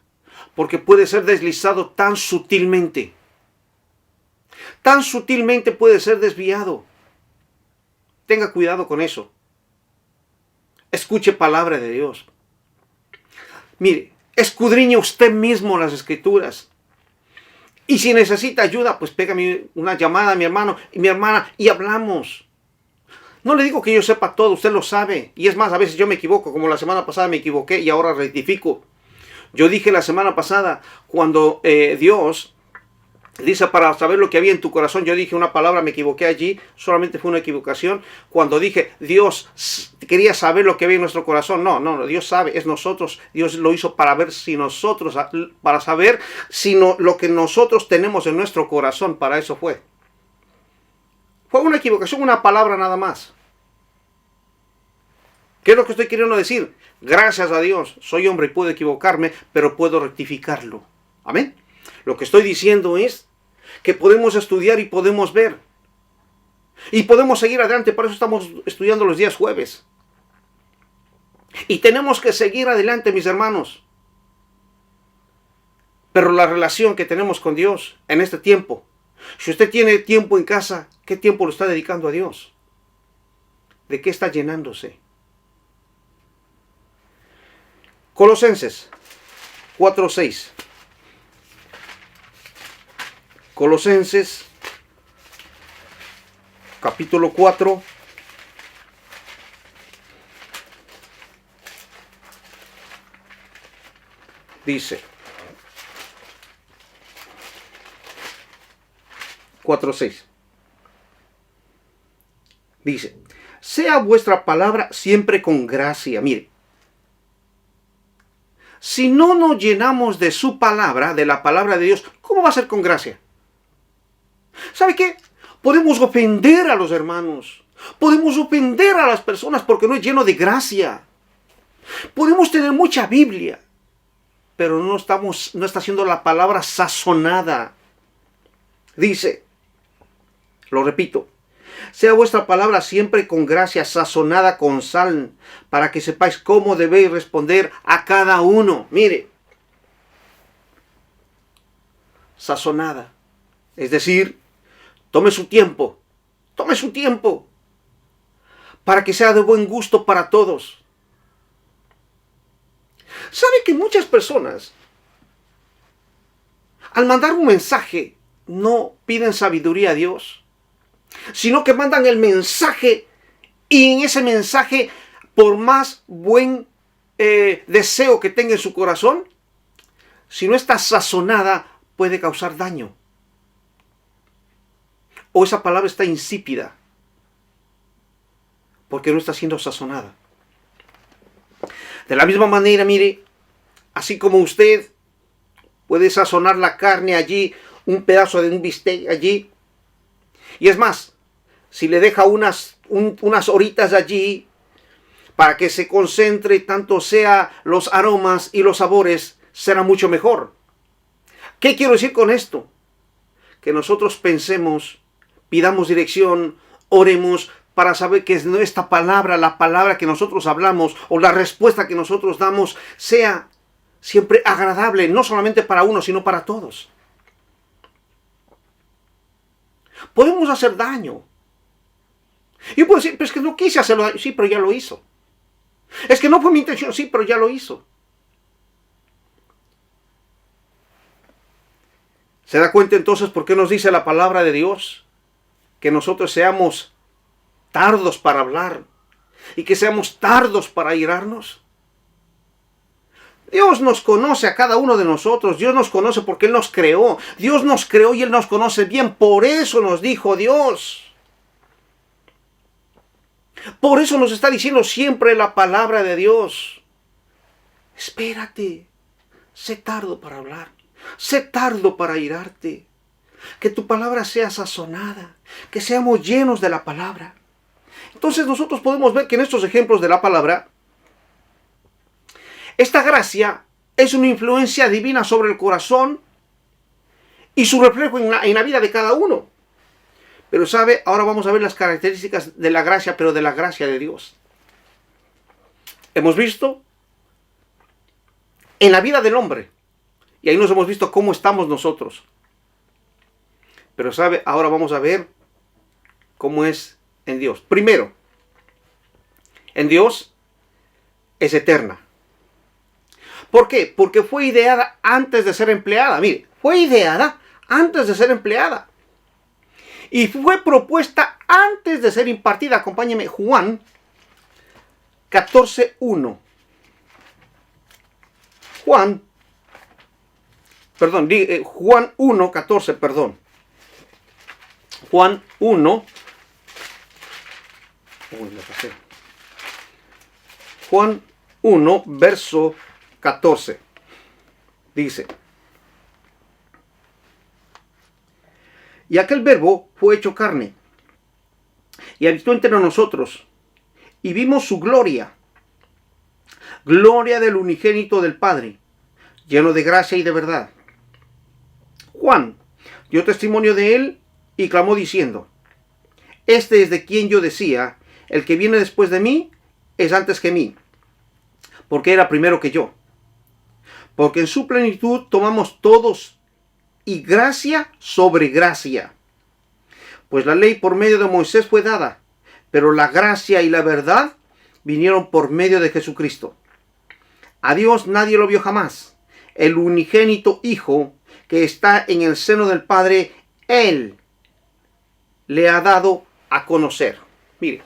porque puede ser deslizado tan sutilmente puede ser desviado. Tenga cuidado con eso. Escuche palabra de Dios. Mire, escudriñe usted mismo las Escrituras. Y si necesita ayuda, pues pégame una llamada a mi hermano y mi hermana y hablamos. No le digo que yo sepa todo, usted lo sabe. Y es más, a veces yo me equivoco, como la semana pasada me equivoqué y ahora rectifico. Yo dije la semana pasada, cuando Dios dice para saber lo que había en tu corazón, yo dije una palabra, me equivoqué allí, solamente fue una equivocación. Cuando dije, Dios quería saber lo que había en nuestro corazón, no, Dios sabe, es nosotros. Dios lo hizo para ver si nosotros, para saber si lo que nosotros tenemos en nuestro corazón, para eso fue. Fue una equivocación, una palabra nada más. ¿Qué es lo que estoy queriendo decir? Gracias a Dios, soy hombre y puedo equivocarme, pero puedo rectificarlo. Amén. Lo que estoy diciendo es que podemos estudiar y podemos ver. Y podemos seguir adelante, por eso estamos estudiando los días jueves. Y tenemos que seguir adelante, mis hermanos. Pero la relación que tenemos con Dios en este tiempo, si usted tiene tiempo en casa, ¿qué tiempo lo está dedicando a Dios? ¿De qué está llenándose? Colosenses 4:6. Colosenses, capítulo 4, dice, 4:6, dice, sea vuestra palabra siempre con gracia. Mire, si no nos llenamos de su palabra, de la palabra de Dios, ¿cómo va a ser con gracia? ¿Sabe qué? Podemos ofender a los hermanos. Podemos ofender a las personas porque no es lleno de gracia. Podemos tener mucha Biblia, pero no está siendo la palabra sazonada. Dice, lo repito, sea vuestra palabra siempre con gracia, sazonada con sal, para que sepáis cómo debéis responder a cada uno. Mire, sazonada, es decir, tome su tiempo, para que sea de buen gusto para todos. ¿Sabe que muchas personas, al mandar un mensaje, no piden sabiduría a Dios, sino que mandan el mensaje y en ese mensaje, por más buen deseo que tenga en su corazón, si no está sazonada, puede causar daño? O esa palabra está insípida porque no está siendo sazonada. De la misma manera, mire, así como usted puede sazonar la carne allí, un pedazo de un bistec allí, y es más, si le deja unas horitas allí para que se concentre tanto sea los aromas y los sabores, será mucho mejor. ¿Qué quiero decir con esto? Que nosotros pensemos, pidamos dirección, oremos para saber que esta palabra, la palabra que nosotros hablamos o la respuesta que nosotros damos sea siempre agradable, no solamente para uno, sino para todos. Podemos hacer daño. Yo puedo decir, pero es que no quise hacerlo. Sí, pero ya lo hizo. Es que no fue mi intención. Sí, pero ya lo hizo. ¿Se da cuenta entonces por qué nos dice la palabra de Dios? Que nosotros seamos tardos para hablar y que seamos tardos para airarnos. Dios nos conoce a cada uno de nosotros. Dios nos conoce porque Él nos creó. Dios nos creó y Él nos conoce bien. Por eso nos dijo Dios. Por eso nos está diciendo siempre la palabra de Dios. Espérate. Sé tardo para hablar. Sé tardo para irarte. Que tu palabra sea sazonada. Que seamos llenos de la palabra. Entonces nosotros podemos ver que en estos ejemplos de la palabra, esta gracia es una influencia divina sobre el corazón y su reflejo en la vida de cada uno. Pero sabe, ahora vamos a ver las características de la gracia, pero de la gracia de Dios. Hemos visto en la vida del hombre, y ahí nos hemos visto cómo estamos nosotros. Pero sabe, ahora vamos a ver cómo es en Dios. Primero, en Dios es eterna. ¿Por qué? Porque fue ideada antes de ser empleada. Mire, fue ideada antes de ser empleada. Y fue propuesta antes de ser impartida. Acompáñeme, Juan 14:1. Juan 1:14, perdón. Juan 1. Juan 1, verso 14. Dice: y aquel verbo fue hecho carne, y habitó entre nosotros, y vimos su gloria, gloria del unigénito del Padre, lleno de gracia y de verdad. Juan dio testimonio de él, y clamó diciendo: este es de quien yo decía, el que viene después de mí, es antes que mí, porque era primero que yo. Porque en su plenitud tomamos todos, y gracia sobre gracia. Pues la ley por medio de Moisés fue dada, pero la gracia y la verdad vinieron por medio de Jesucristo. A Dios nadie lo vio jamás. El unigénito Hijo que está en el seno del Padre, Él le ha dado a conocer. Mire,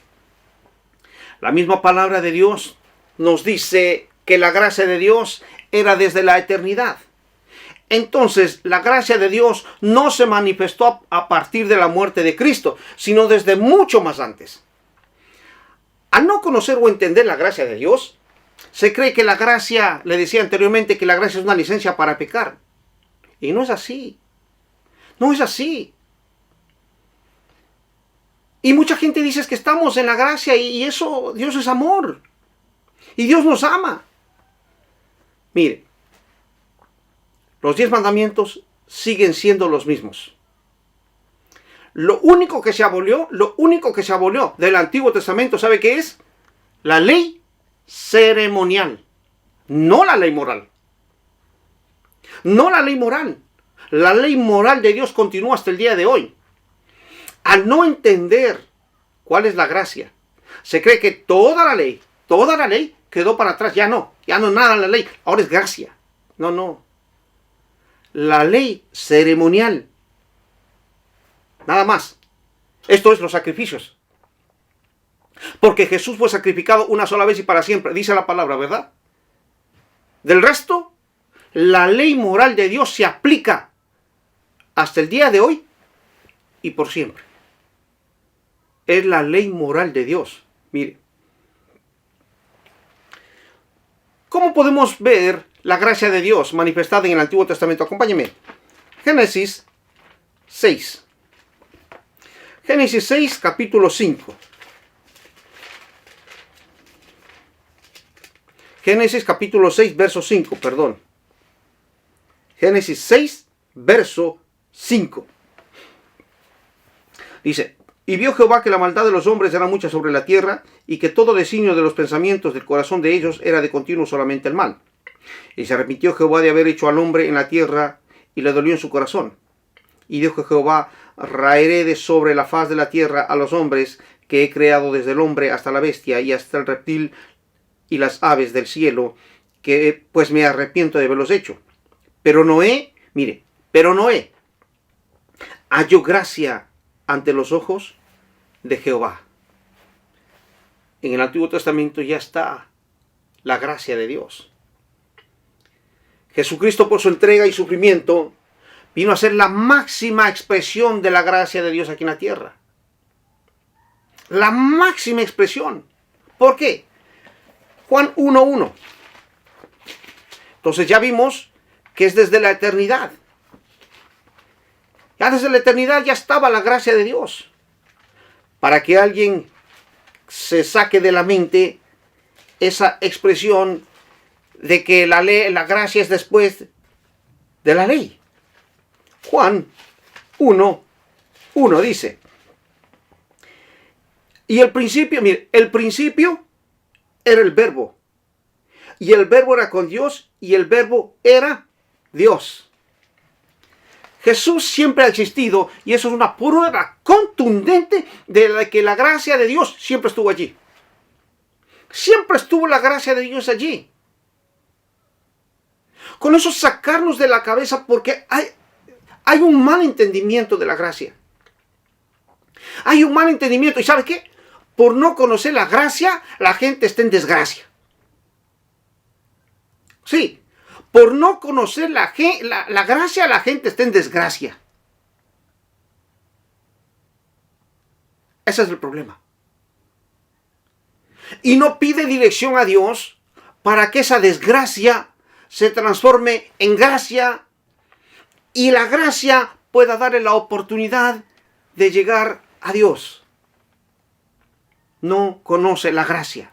la misma palabra de Dios nos dice que la gracia de Dios era desde la eternidad. Entonces, la gracia de Dios no se manifestó a partir de la muerte de Cristo, sino desde mucho más antes. Al no conocer o entender la gracia de Dios, se cree que la gracia, le decía anteriormente, que la gracia es una licencia para pecar. Y no es así. No es así. Y mucha gente dice que estamos en la gracia y eso, Dios es amor. Y Dios nos ama. Mire, los 10 mandamientos siguen siendo los mismos. Lo único que se abolió del Antiguo Testamento, ¿sabe qué es? La ley ceremonial, no la ley moral. No la ley moral. La ley moral de Dios continúa hasta el día de hoy. Al no entender cuál es la gracia, se cree que toda la ley quedó para atrás. Ya no nada la ley, ahora es gracia. No. La ley ceremonial, nada más. Esto es los sacrificios. Porque Jesús fue sacrificado una sola vez y para siempre, dice la palabra, ¿verdad? Del resto, la ley moral de Dios se aplica hasta el día de hoy y por siempre. Es la ley moral de Dios. Mire, ¿cómo podemos ver la gracia de Dios manifestada en el Antiguo Testamento? Acompáñeme. Génesis 6. Génesis 6, capítulo 5. Génesis capítulo 6, verso 5, perdón. Génesis 6, verso 5. Dice: y vio Jehová que la maldad de los hombres era mucha sobre la tierra, y que todo designio de los pensamientos del corazón de ellos era de continuo solamente el mal. Y se arrepintió Jehová de haber hecho al hombre en la tierra, y le dolió en su corazón. Y dijo Jehová: raeré de sobre la faz de la tierra a los hombres que he creado, desde el hombre hasta la bestia y hasta el reptil y las aves del cielo, que pues me arrepiento de haberlos hecho. Pero Noé halló gracia ante los ojos de Jehová. En el Antiguo Testamento ya está la gracia de Dios. Jesucristo, por su entrega y sufrimiento, vino a ser la máxima expresión de la gracia de Dios aquí en la tierra. La máxima expresión. ¿Por qué? Juan 1:1. Entonces ya vimos que es desde la eternidad. Ya desde la eternidad ya estaba la gracia de Dios. Para que alguien se saque de la mente esa expresión de que la ley, la gracia es después de la ley. Juan 1:1 dice: y el principio, mire, el principio era el verbo, y el verbo era con Dios, y el verbo era Dios. Jesús siempre ha existido, y eso es una prueba contundente de que la gracia de Dios siempre estuvo allí. Siempre estuvo la gracia de Dios allí. Con eso sacarnos de la cabeza, porque hay un mal entendimiento de la gracia. Hay un mal entendimiento, ¿y sabe qué? Por no conocer la gracia, la gente está en desgracia. Sí. Por no conocer la gracia, la gente está en desgracia. Ese es el problema. Y no pide dirección a Dios para que esa desgracia se transforme en gracia y la gracia pueda darle la oportunidad de llegar a Dios. No conoce la gracia.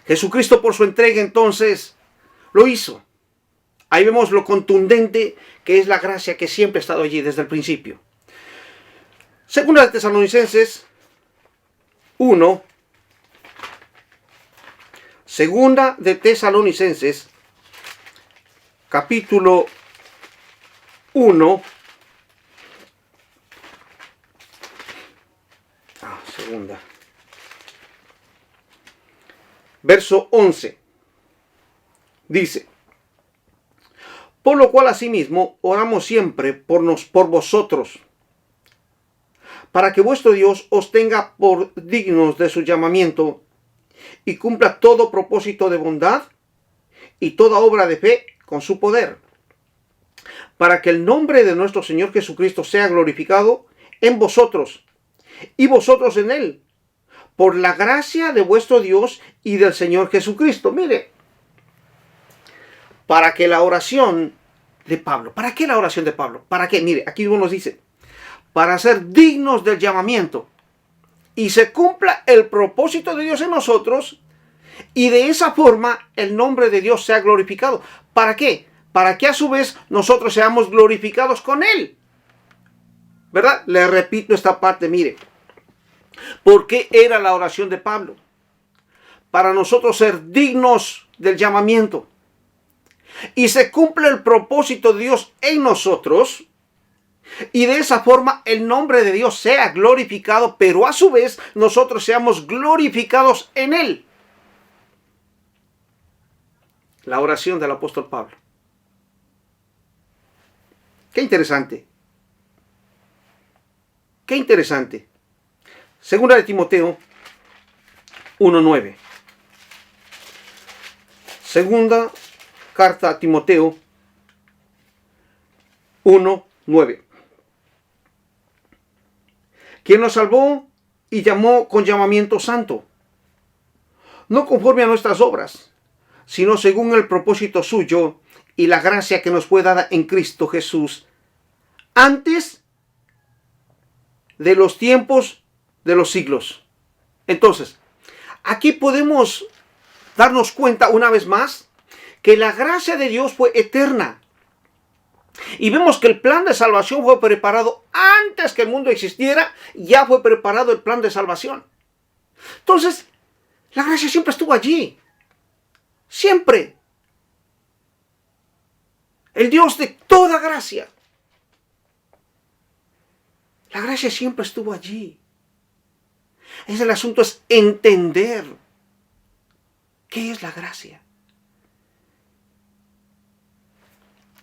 Jesucristo, por su entrega, entonces lo hizo. Ahí vemos lo contundente que es la gracia que siempre ha estado allí desde el principio. Segunda de Tesalonicenses 1. Segunda de Tesalonicenses, capítulo 1. Segunda. Verso 11. Dice: por lo cual asimismo oramos siempre por vosotros, para que vuestro Dios os tenga por dignos de su llamamiento y cumpla todo propósito de bondad y toda obra de fe con su poder, para que el nombre de nuestro Señor Jesucristo sea glorificado en vosotros y vosotros en él, por la gracia de vuestro Dios y del Señor Jesucristo. Mire, para que la oración de Pablo, ¿para qué la oración de Pablo? ¿Para qué? Mire, aquí nos dice, para ser dignos del llamamiento y se cumpla el propósito de Dios en nosotros y de esa forma el nombre de Dios sea glorificado. ¿Para qué? Para que a su vez nosotros seamos glorificados con Él. ¿Verdad? Le repito esta parte, mire. ¿Por qué era la oración de Pablo? Para nosotros ser dignos del llamamiento y se cumple el propósito de Dios en nosotros y de esa forma el nombre de Dios sea glorificado, pero a su vez nosotros seamos glorificados en Él. La oración del apóstol Pablo. Qué interesante. Qué interesante. Segunda de Timoteo 1:9. Segunda carta a Timoteo 1:9. Quien nos salvó y llamó con llamamiento santo, no conforme a nuestras obras, sino según el propósito suyo y la gracia que nos fue dada en Cristo Jesús, antes de los tiempos de los siglos. Entonces, aquí podemos darnos cuenta una vez más que la gracia de Dios fue eterna. Y vemos que el plan de salvación fue preparado antes que el mundo existiera, ya fue preparado el plan de salvación. Entonces, la gracia siempre estuvo allí. Siempre. El Dios de toda gracia. La gracia siempre estuvo allí. El asunto es entender qué es la gracia.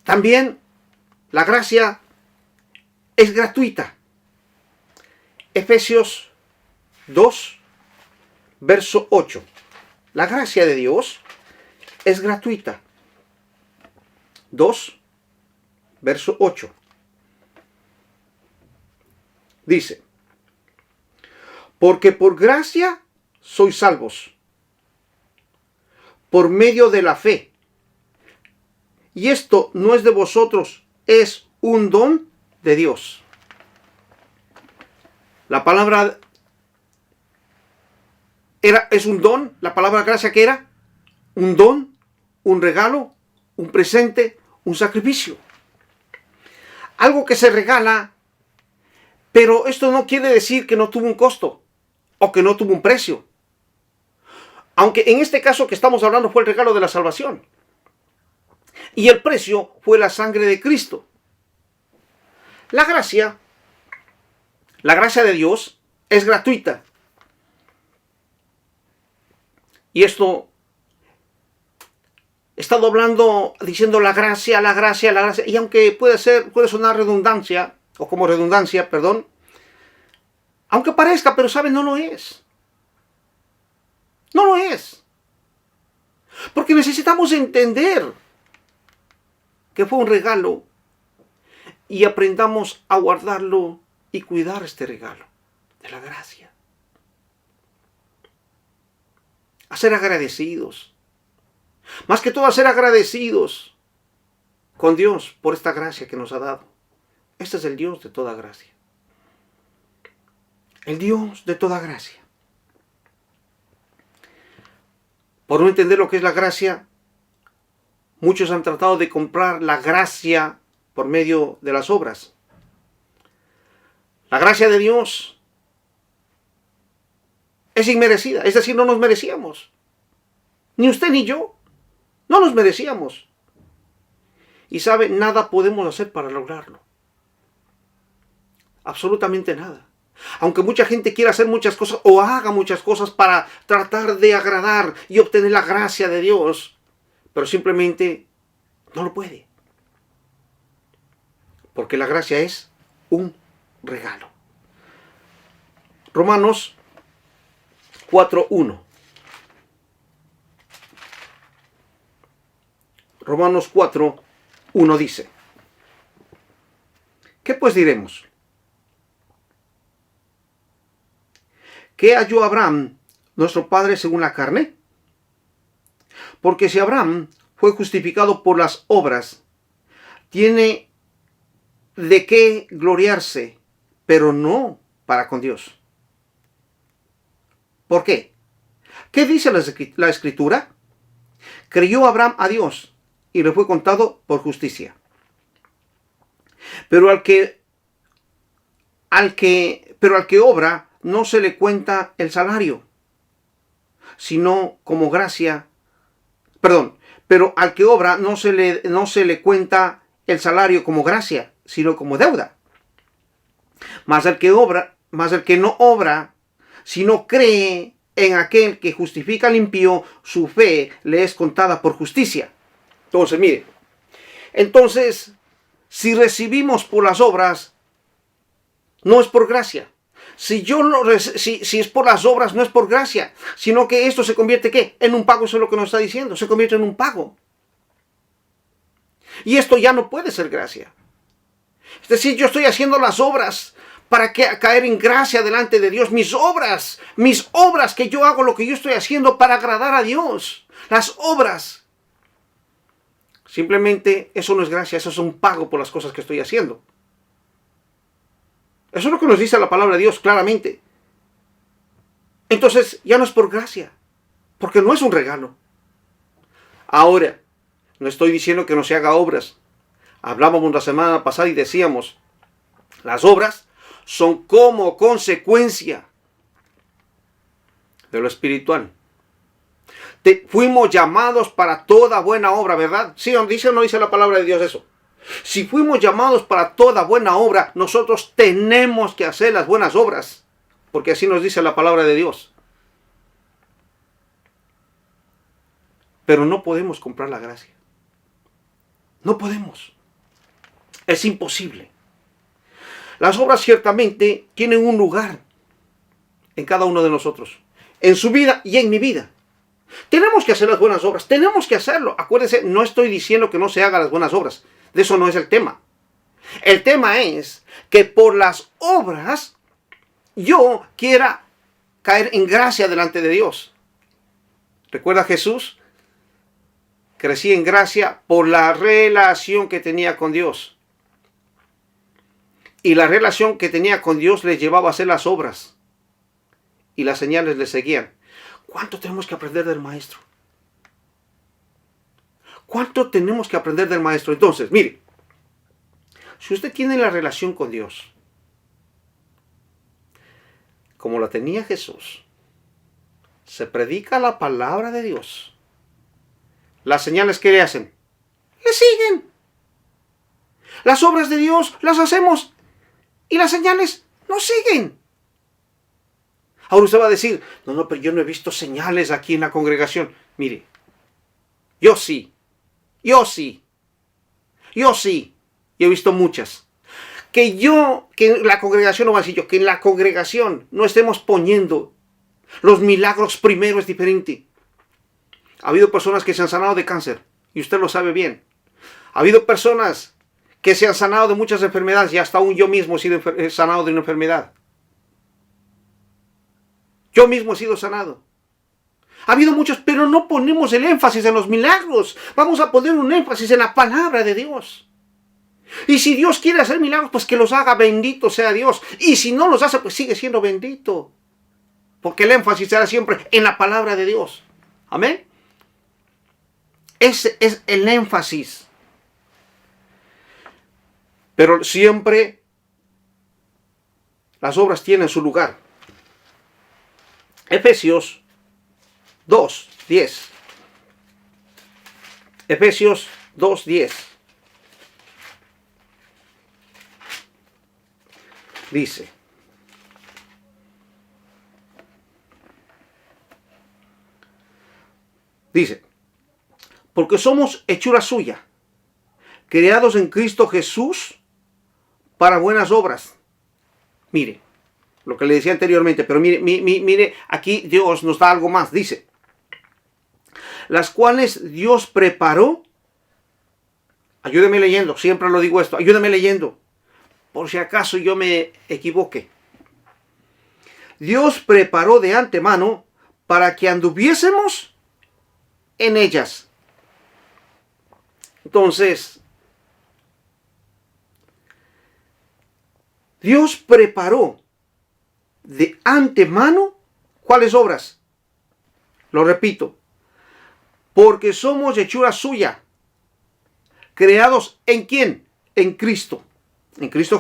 También la gracia es gratuita. Efesios 2, verso 8. La gracia de Dios es gratuita. 2, verso 8. Dice: porque por gracia sois salvos, por medio de la fe. Y esto no es de vosotros, es un don de Dios. La palabra es un don. La palabra gracia, ¿qué era? Un don, un regalo, un presente, un sacrificio. Algo que se regala, pero esto no quiere decir que no tuvo un costo o que no tuvo un precio. Aunque en este caso que estamos hablando fue el regalo de la salvación. Y el precio fue la sangre de Cristo. La gracia de Dios es gratuita. Y esto, he estado hablando, diciendo la gracia. Y aunque puede sonar redundancia, o como redundancia, perdón. Aunque parezca, pero ¿saben? No lo es. No lo es. Porque necesitamos entender que fue un regalo y aprendamos a guardarlo y cuidar este regalo de la gracia. A ser agradecidos. Más que todo a ser agradecidos con Dios por esta gracia que nos ha dado. Este es el Dios de toda gracia. El Dios de toda gracia. Por no entender lo que es la gracia, muchos han tratado de comprar la gracia por medio de las obras. La gracia de Dios es inmerecida, es decir, no nos merecíamos. Ni usted ni yo, no nos merecíamos. Y sabe, nada podemos hacer para lograrlo. Absolutamente nada. Aunque mucha gente quiera hacer muchas cosas o haga muchas cosas para tratar de agradar y obtener la gracia de Dios, pero simplemente no lo puede. Porque la gracia es un regalo. Romanos 4:1. Romanos 4:1 dice: ¿qué pues diremos? ¿Qué halló Abraham, nuestro padre, según la carne? Porque si Abraham fue justificado por las obras, tiene de qué gloriarse, pero no para con Dios. ¿Por qué? ¿Qué dice la Escritura? Creyó Abraham a Dios y le fue contado por justicia. Pero al que obra, no se le cuenta el salario, sino como gracia. Pero al que obra no se le cuenta el salario como gracia, sino como deuda. Mas el que no obra, sino cree en aquel que justifica al impío, su fe le es contada por justicia. Entonces, mire, si recibimos por las obras, no es por gracia. Si es por las obras, no es por gracia, sino que esto se convierte, ¿qué? En un pago. Eso es lo que nos está diciendo, se convierte en un pago. Y esto ya no puede ser gracia. Es decir, yo estoy haciendo las obras para caer en gracia delante de Dios. Mis obras que yo hago, lo que yo estoy haciendo para agradar a Dios. Las obras. Simplemente eso no es gracia, eso es un pago por las cosas que estoy haciendo. Eso es lo que nos dice la palabra de Dios claramente. Entonces ya no es por gracia, porque no es un regalo. Ahora, no estoy diciendo que no se haga obras. Hablábamos la semana pasada y decíamos, las obras son como consecuencia de lo espiritual. Fuimos llamados para toda buena obra, ¿verdad? ¿Sí o no dice la palabra de Dios eso? Si fuimos llamados para toda buena obra, nosotros tenemos que hacer las buenas obras, porque así nos dice la palabra de Dios. Pero no podemos comprar la gracia. No podemos. Es imposible. Las obras ciertamente tienen un lugar en cada uno de nosotros, en su vida y en mi vida. Tenemos que hacer las buenas obras, tenemos que hacerlo. Acuérdense, no estoy diciendo que no se hagan las buenas obras. De eso no es el tema. El tema es que por las obras yo quiera caer en gracia delante de Dios. ¿Recuerda Jesús? crecía en gracia por la relación que tenía con Dios. Y la relación que tenía con Dios le llevaba a hacer las obras. Y las señales le seguían. ¿Cuánto tenemos que aprender del Maestro? ¿Cuánto tenemos que aprender del Maestro? Entonces, mire, si usted tiene la relación con Dios, como la tenía Jesús, se predica la palabra de Dios, las señales que le hacen, le siguen. Las obras de Dios las hacemos y las señales nos siguen. Ahora usted va a decir, no, pero yo no he visto señales aquí en la congregación. Mire, yo sí. Yo he visto muchas. Que en la congregación, no va a decir yo, que en la congregación no estemos poniendo los milagros primero es diferente. Ha habido personas que se han sanado de cáncer, y usted lo sabe bien. Ha habido personas que se han sanado de muchas enfermedades, y hasta aún yo mismo he sido sanado de una enfermedad. Yo mismo he sido sanado. Ha habido muchos, pero no ponemos el énfasis en los milagros. Vamos a poner un énfasis en la palabra de Dios. Y si Dios quiere hacer milagros, pues que los haga, bendito sea Dios. Y si no los hace, pues sigue siendo bendito. Porque el énfasis será siempre en la palabra de Dios. Amén. Ese es el énfasis. Pero siempre las obras tienen su lugar. Efesios 2:10. Efesios 2:10. Dice, porque somos hechura suya, creados en Cristo Jesús para buenas obras. Mire, lo que le decía anteriormente, pero mire, aquí Dios nos da algo más. Dice, las cuales Dios preparó. Ayúdeme leyendo, siempre lo digo esto, ayúdeme leyendo, por si acaso yo me equivoque. Dios preparó de antemano para que anduviésemos en ellas. Entonces, Dios preparó de antemano, ¿cuáles obras? Lo repito, porque somos hechura suya, creados ¿en quién? En Cristo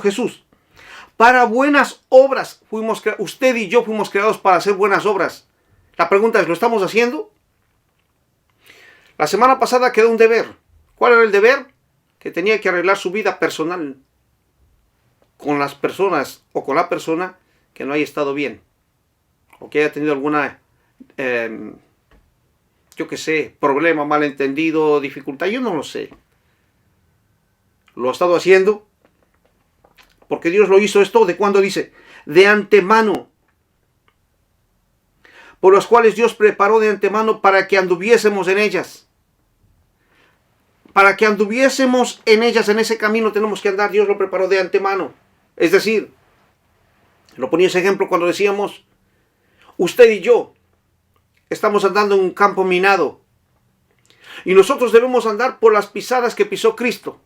Jesús, para buenas obras. Usted y yo fuimos creados para hacer buenas obras. La pregunta es, ¿lo estamos haciendo? La semana pasada quedó un deber. ¿Cuál era el deber? Que tenía que arreglar su vida personal con las personas o con la persona que no haya estado bien, o que haya tenido alguna, problema, malentendido, dificultad. Yo no lo sé. Lo ha estado haciendo porque Dios lo hizo esto. ¿De cuándo? Dice, de antemano, por los cuales Dios preparó de antemano para que anduviésemos en ellas. Para que anduviésemos en ellas, en ese camino tenemos que andar. Dios lo preparó de antemano. Es decir, lo ponía ese ejemplo cuando decíamos, usted y yo estamos andando en un campo minado, y nosotros debemos andar por las pisadas que pisó Cristo.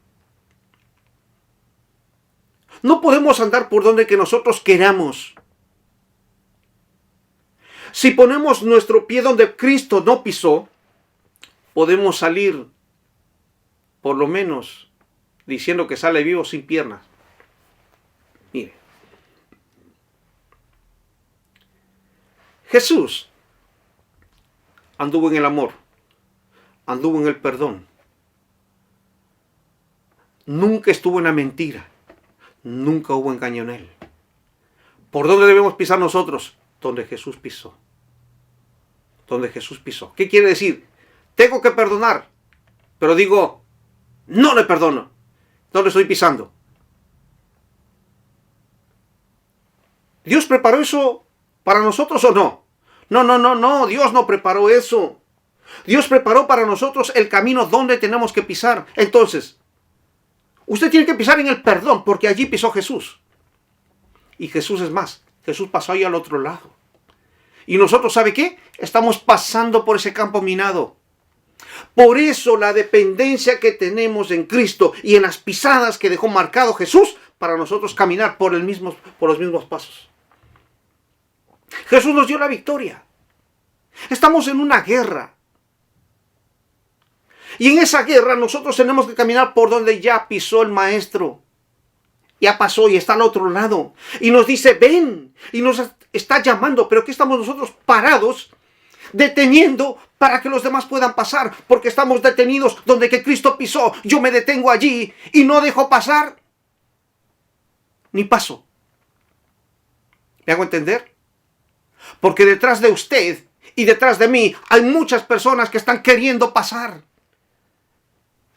No podemos andar por donde que nosotros queramos. Si ponemos nuestro pie donde Cristo no pisó, podemos salir, por lo menos, diciendo que sale vivo sin piernas. Mire, Jesús anduvo en el amor, anduvo en el perdón, nunca estuvo en la mentira, nunca hubo engaño en él. ¿Por dónde debemos pisar nosotros? Donde Jesús pisó. Donde Jesús pisó. ¿Qué quiere decir? Tengo que perdonar, pero digo, no le perdono. ¿Dónde estoy pisando? ¿Dios preparó eso para nosotros o no? No, Dios no preparó eso. Dios preparó para nosotros el camino donde tenemos que pisar. Entonces, usted tiene que pisar en el perdón, porque allí pisó Jesús. Y Jesús es más. Jesús pasó ahí al otro lado. Y nosotros, ¿sabe qué? Estamos pasando por ese campo minado. Por eso la dependencia que tenemos en Cristo y en las pisadas que dejó marcado Jesús para nosotros caminar por los mismos pasos. Jesús nos dio la victoria. Estamos en una guerra. Y en esa guerra nosotros tenemos que caminar por donde ya pisó el Maestro. Ya pasó y está al otro lado. Y nos dice, ven. Y nos está llamando. Pero ¿qué estamos nosotros parados? Deteniendo para que los demás puedan pasar. Porque estamos detenidos donde que Cristo pisó. Yo me detengo allí y no dejo pasar. Ni paso. ¿Me hago entender? Porque detrás de usted y detrás de mí hay muchas personas que están queriendo pasar.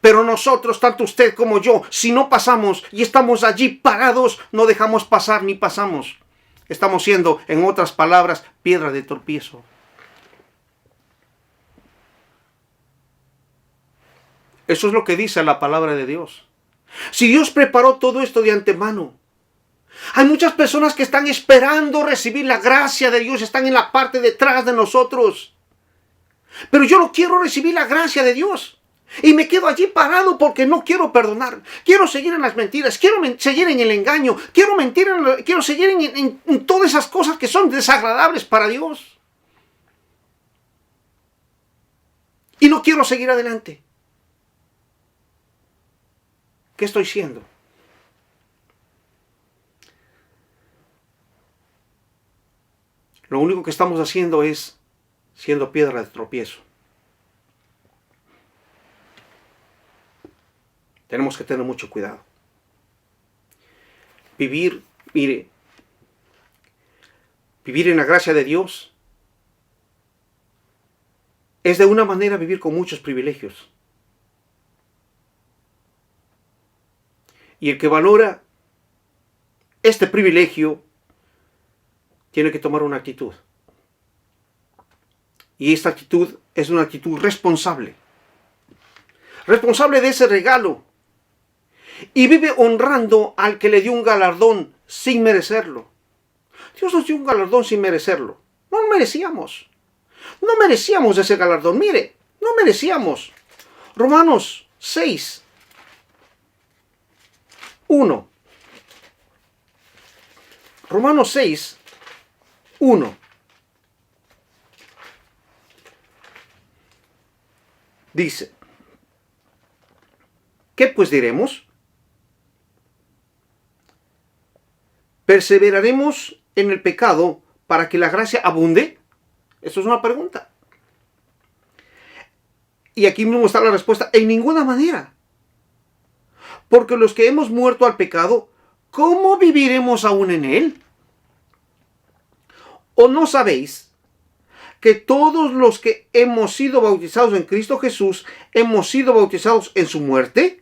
Pero nosotros, tanto usted como yo, si no pasamos y estamos allí parados, no dejamos pasar ni pasamos. Estamos siendo, en otras palabras, piedra de tropiezo. Eso es lo que dice la palabra de Dios. Si Dios preparó todo esto de antemano, hay muchas personas que están esperando recibir la gracia de Dios, están en la parte detrás de nosotros. Pero yo no quiero recibir la gracia de Dios. Y me quedo allí parado porque no quiero perdonar. Quiero seguir en las mentiras, quiero seguir en el engaño, quiero seguir en todas esas cosas que son desagradables para Dios. Y no quiero seguir adelante. ¿Qué estoy siendo? Lo único que estamos haciendo es siendo piedra de tropiezo. Tenemos que tener mucho cuidado. Vivir en la gracia de Dios es de una manera vivir con muchos privilegios. Y el que valora este privilegio tiene que tomar una actitud. Y esta actitud es una actitud responsable. Responsable de ese regalo. Y vive honrando al que le dio un galardón sin merecerlo. Dios nos dio un galardón sin merecerlo. No lo merecíamos. No merecíamos ese galardón. Mire, no merecíamos. Romanos 6, 1. Romanos 6, 1. Dice, ¿qué pues diremos? ¿Perseveraremos en el pecado para que la gracia abunde? Eso es una pregunta. Y aquí mismo está la respuesta. En ninguna manera. Porque los que hemos muerto al pecado, ¿cómo viviremos aún en él? ¿O no sabéis que todos los que hemos sido bautizados en Cristo Jesús, hemos sido bautizados en su muerte?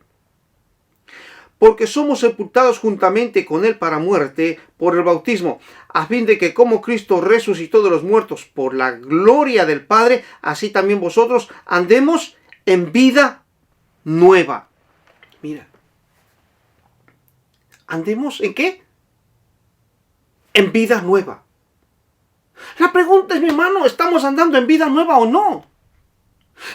Porque somos sepultados juntamente con él para muerte por el bautismo, a fin de que como Cristo resucitó de los muertos por la gloria del Padre, así también vosotros andemos en vida nueva. Mira. ¿Andemos en qué? En vida nueva. La pregunta es, mi hermano, ¿estamos andando en vida nueva o no?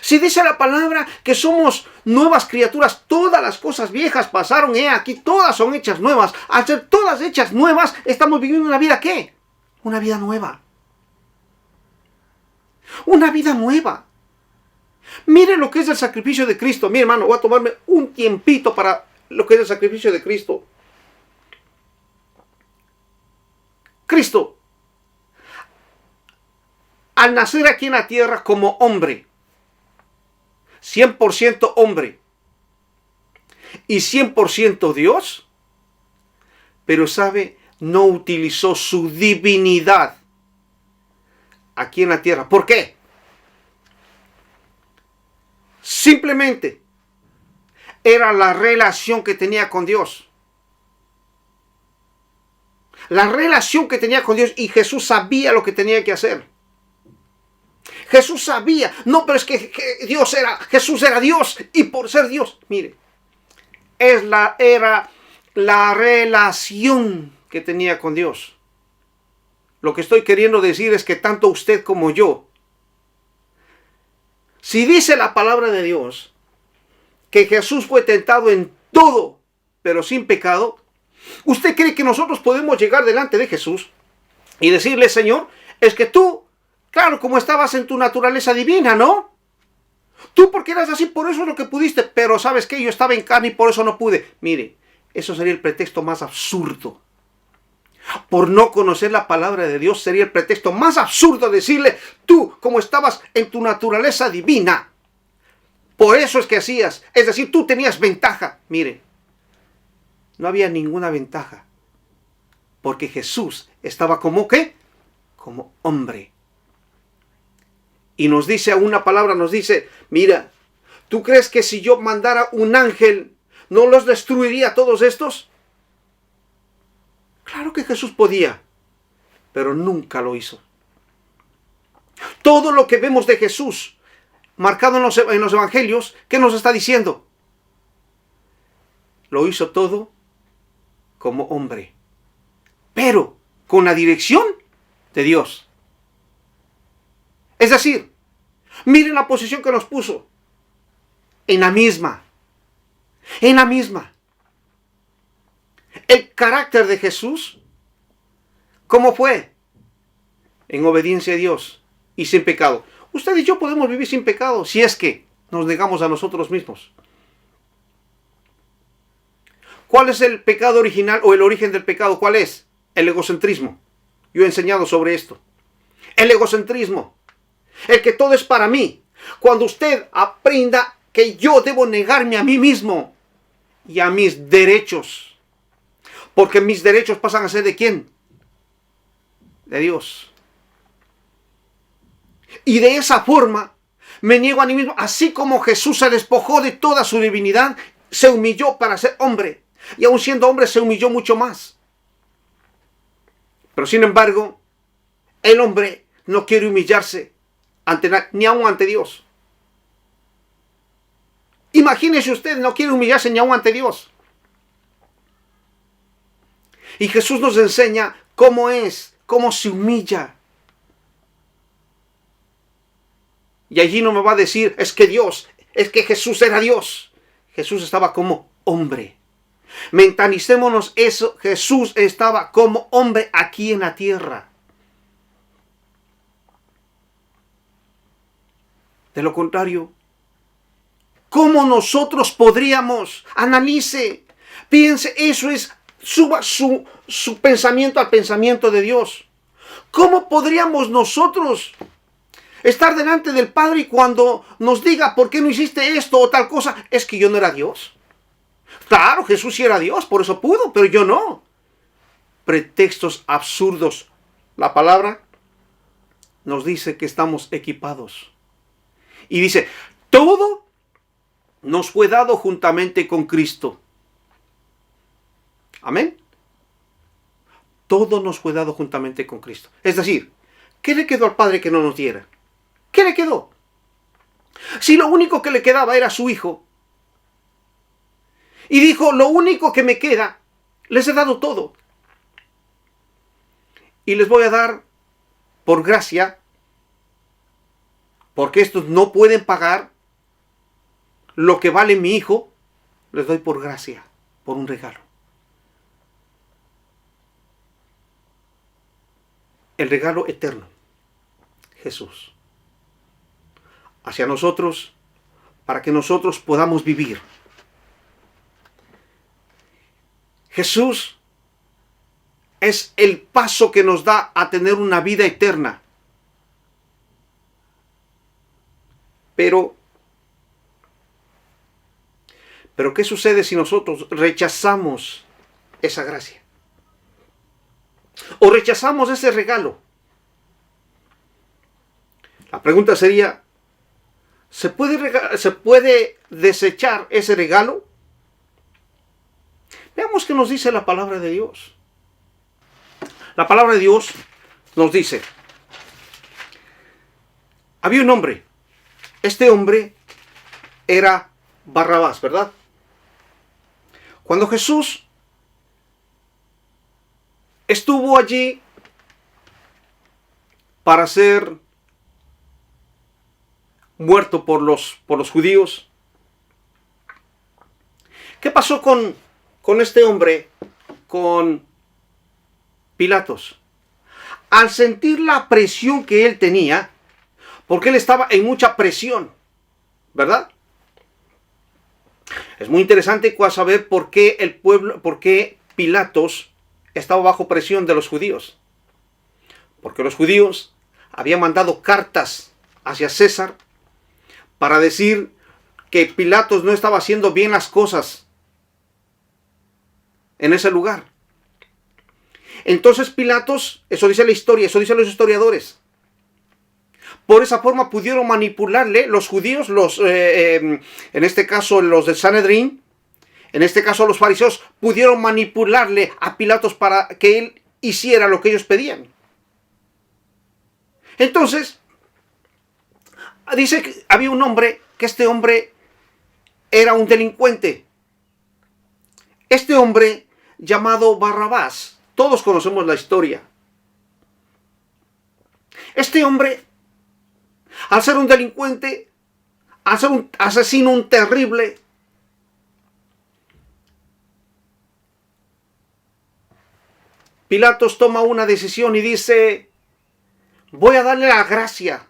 Si dice la palabra que somos nuevas criaturas, todas las cosas viejas pasaron, aquí todas son hechas nuevas. Al ser todas hechas nuevas, estamos viviendo una vida ¿qué? Una vida nueva. Una vida nueva. Mire lo que es el sacrificio de Cristo. Mi hermano, voy a tomarme un tiempito para lo que es el sacrificio de Cristo. Cristo, al nacer aquí en la tierra como hombre, 100% hombre y 100% Dios, pero sabe, no utilizó su divinidad aquí en la tierra. ¿Por qué? Simplemente era la relación que tenía con Dios. La relación que tenía con Dios, y Jesús sabía lo que tenía que hacer. Jesús sabía, no, pero es que Jesús era Dios, y por ser Dios, mire, era la relación que tenía con Dios. Lo que estoy queriendo decir es que tanto usted como yo Si dice la palabra de Dios que Jesús fue tentado en todo, pero sin pecado, ¿usted cree que nosotros podemos llegar delante de Jesús y decirle, Señor, es que tú, claro, como estabas en tu naturaleza divina, ¿no? Tú porque eras así, por eso es lo que pudiste, pero ¿sabes qué? Yo estaba en carne y por eso no pude. Mire, eso sería el pretexto más absurdo. Por no conocer la palabra de Dios sería el pretexto más absurdo decirle, tú, como estabas en tu naturaleza divina, por eso es que hacías, es decir, tú tenías ventaja. Mire, no había ninguna ventaja, porque Jesús estaba como ¿qué? Como hombre. Y nos dice a una palabra, nos dice, mira, ¿tú crees que si yo mandara un ángel, no los destruiría a todos estos? Claro que Jesús podía, pero nunca lo hizo. Todo lo que vemos de Jesús, marcado en los evangelios, ¿qué nos está diciendo? Lo hizo todo como hombre, pero con la dirección de Dios. Es decir, miren la posición que nos puso. En la misma. En la misma. El carácter de Jesús, ¿cómo fue? En obediencia a Dios y sin pecado. Usted y yo podemos vivir sin pecado si es que nos negamos a nosotros mismos. ¿Cuál es el pecado original o el origen del pecado? ¿Cuál es? El egocentrismo. Yo he enseñado sobre esto. El egocentrismo. El que todo es para mí. Cuando usted aprenda que yo debo negarme a mí mismo y a mis derechos. Porque mis derechos pasan a ser ¿de quién? De Dios. Y de esa forma me niego a mí mismo. Así como Jesús se despojó de toda su divinidad, se humilló para ser hombre. Y aun siendo hombre se humilló mucho más. Pero sin embargo, el hombre no quiere humillarse ni aun ante Dios. Imagínese usted, no quiere humillarse ni aun ante Dios. Y Jesús nos enseña cómo se humilla. Y allí no me va a decir, es que Jesús era Dios. Jesús estaba como hombre. Mentalicémonos eso, Jesús estaba como hombre aquí en la tierra. De lo contrario, ¿cómo nosotros podríamos? Analice, piense, eso es, suba su pensamiento al pensamiento de Dios. ¿Cómo podríamos nosotros estar delante del Padre y cuando nos diga, ¿por qué no hiciste esto o tal cosa? Es que yo no era Dios. Claro, Jesús sí era Dios, por eso pudo, pero yo no. Pretextos absurdos. La palabra nos dice que estamos equipados. Y dice, todo nos fue dado juntamente con Cristo. Amén. Todo nos fue dado juntamente con Cristo. Es decir, ¿qué le quedó al Padre que no nos diera? ¿Qué le quedó? Si lo único que le quedaba era su Hijo. Y dijo, lo único que me queda, les he dado todo. Y les voy a dar por gracia, porque estos no pueden pagar lo que vale mi Hijo, les doy por gracia, por un regalo. El regalo eterno, Jesús. Hacia nosotros, para que nosotros podamos vivir. Jesús es el paso que nos da a tener una vida eterna. Pero ¿qué sucede si nosotros rechazamos esa gracia? O rechazamos ese regalo. La pregunta sería, ¿se puede desechar ese regalo? Veamos qué nos dice la palabra de Dios. La palabra de Dios nos dice, había un hombre. Este hombre era Barrabás, ¿verdad? Cuando Jesús estuvo allí para ser muerto por los judíos. ¿Qué pasó con este hombre, con Pilatos? Al sentir la presión que él tenía, porque él estaba en mucha presión, ¿verdad? Es muy interesante saber por qué Pilatos estaba bajo presión de los judíos. Porque los judíos habían mandado cartas hacia César para decir que Pilatos no estaba haciendo bien las cosas en ese lugar. Entonces Pilatos, eso dice la historia, eso dicen los historiadores, por esa forma pudieron manipularle los judíos, en este caso los del Sanedrín, en este caso los fariseos, pudieron manipularle a Pilatos para que él hiciera lo que ellos pedían. Entonces, dice que había un hombre, que este hombre era un delincuente. Este hombre llamado Barrabás, todos conocemos la historia. Este hombre, al ser un delincuente, al ser un asesino, un terrible, Pilatos toma una decisión y dice: voy a darle la gracia.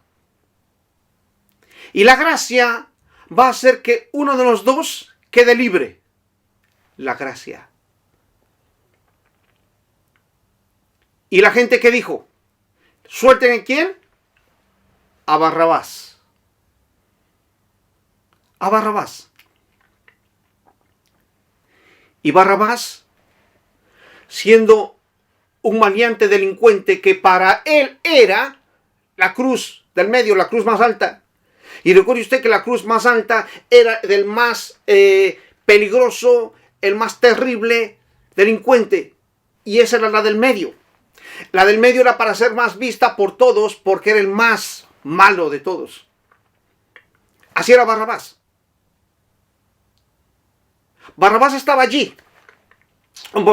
Y la gracia va a hacer que uno de los dos quede libre. La gracia. ¿Y la gente qué dijo? ¿Suelten en quién? A Barrabás. A Barrabás. Y Barrabás, siendo un maleante delincuente que para él era la cruz del medio, la cruz más alta. Y recuerde usted que la cruz más alta era del más peligroso, el más terrible delincuente. Y esa era la del medio. La del medio era para ser más vista por todos porque era el más malo de todos. Así era Barrabás. Barrabás estaba allí.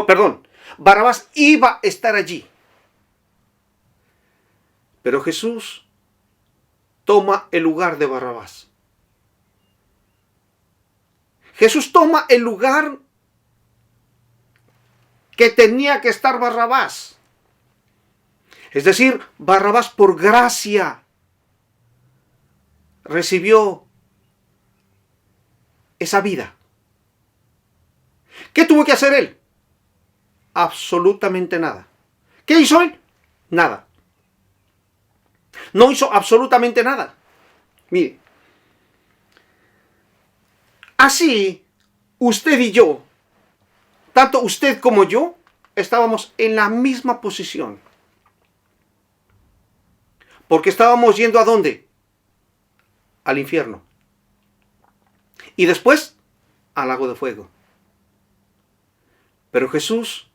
Perdón. Barrabás iba a estar allí. Pero Jesús toma el lugar de Barrabás. Jesús toma el lugar que tenía que estar Barrabás. Es decir, Barrabás por gracia recibió esa vida. ¿Qué tuvo que hacer él? Absolutamente nada. ¿Qué hizo él? Nada. No hizo absolutamente nada. Mire. Así, usted y yo, tanto usted como yo, estábamos en la misma posición. Porque estábamos yendo ¿a dónde? Al infierno. Y después, al lago de fuego. Pero Jesús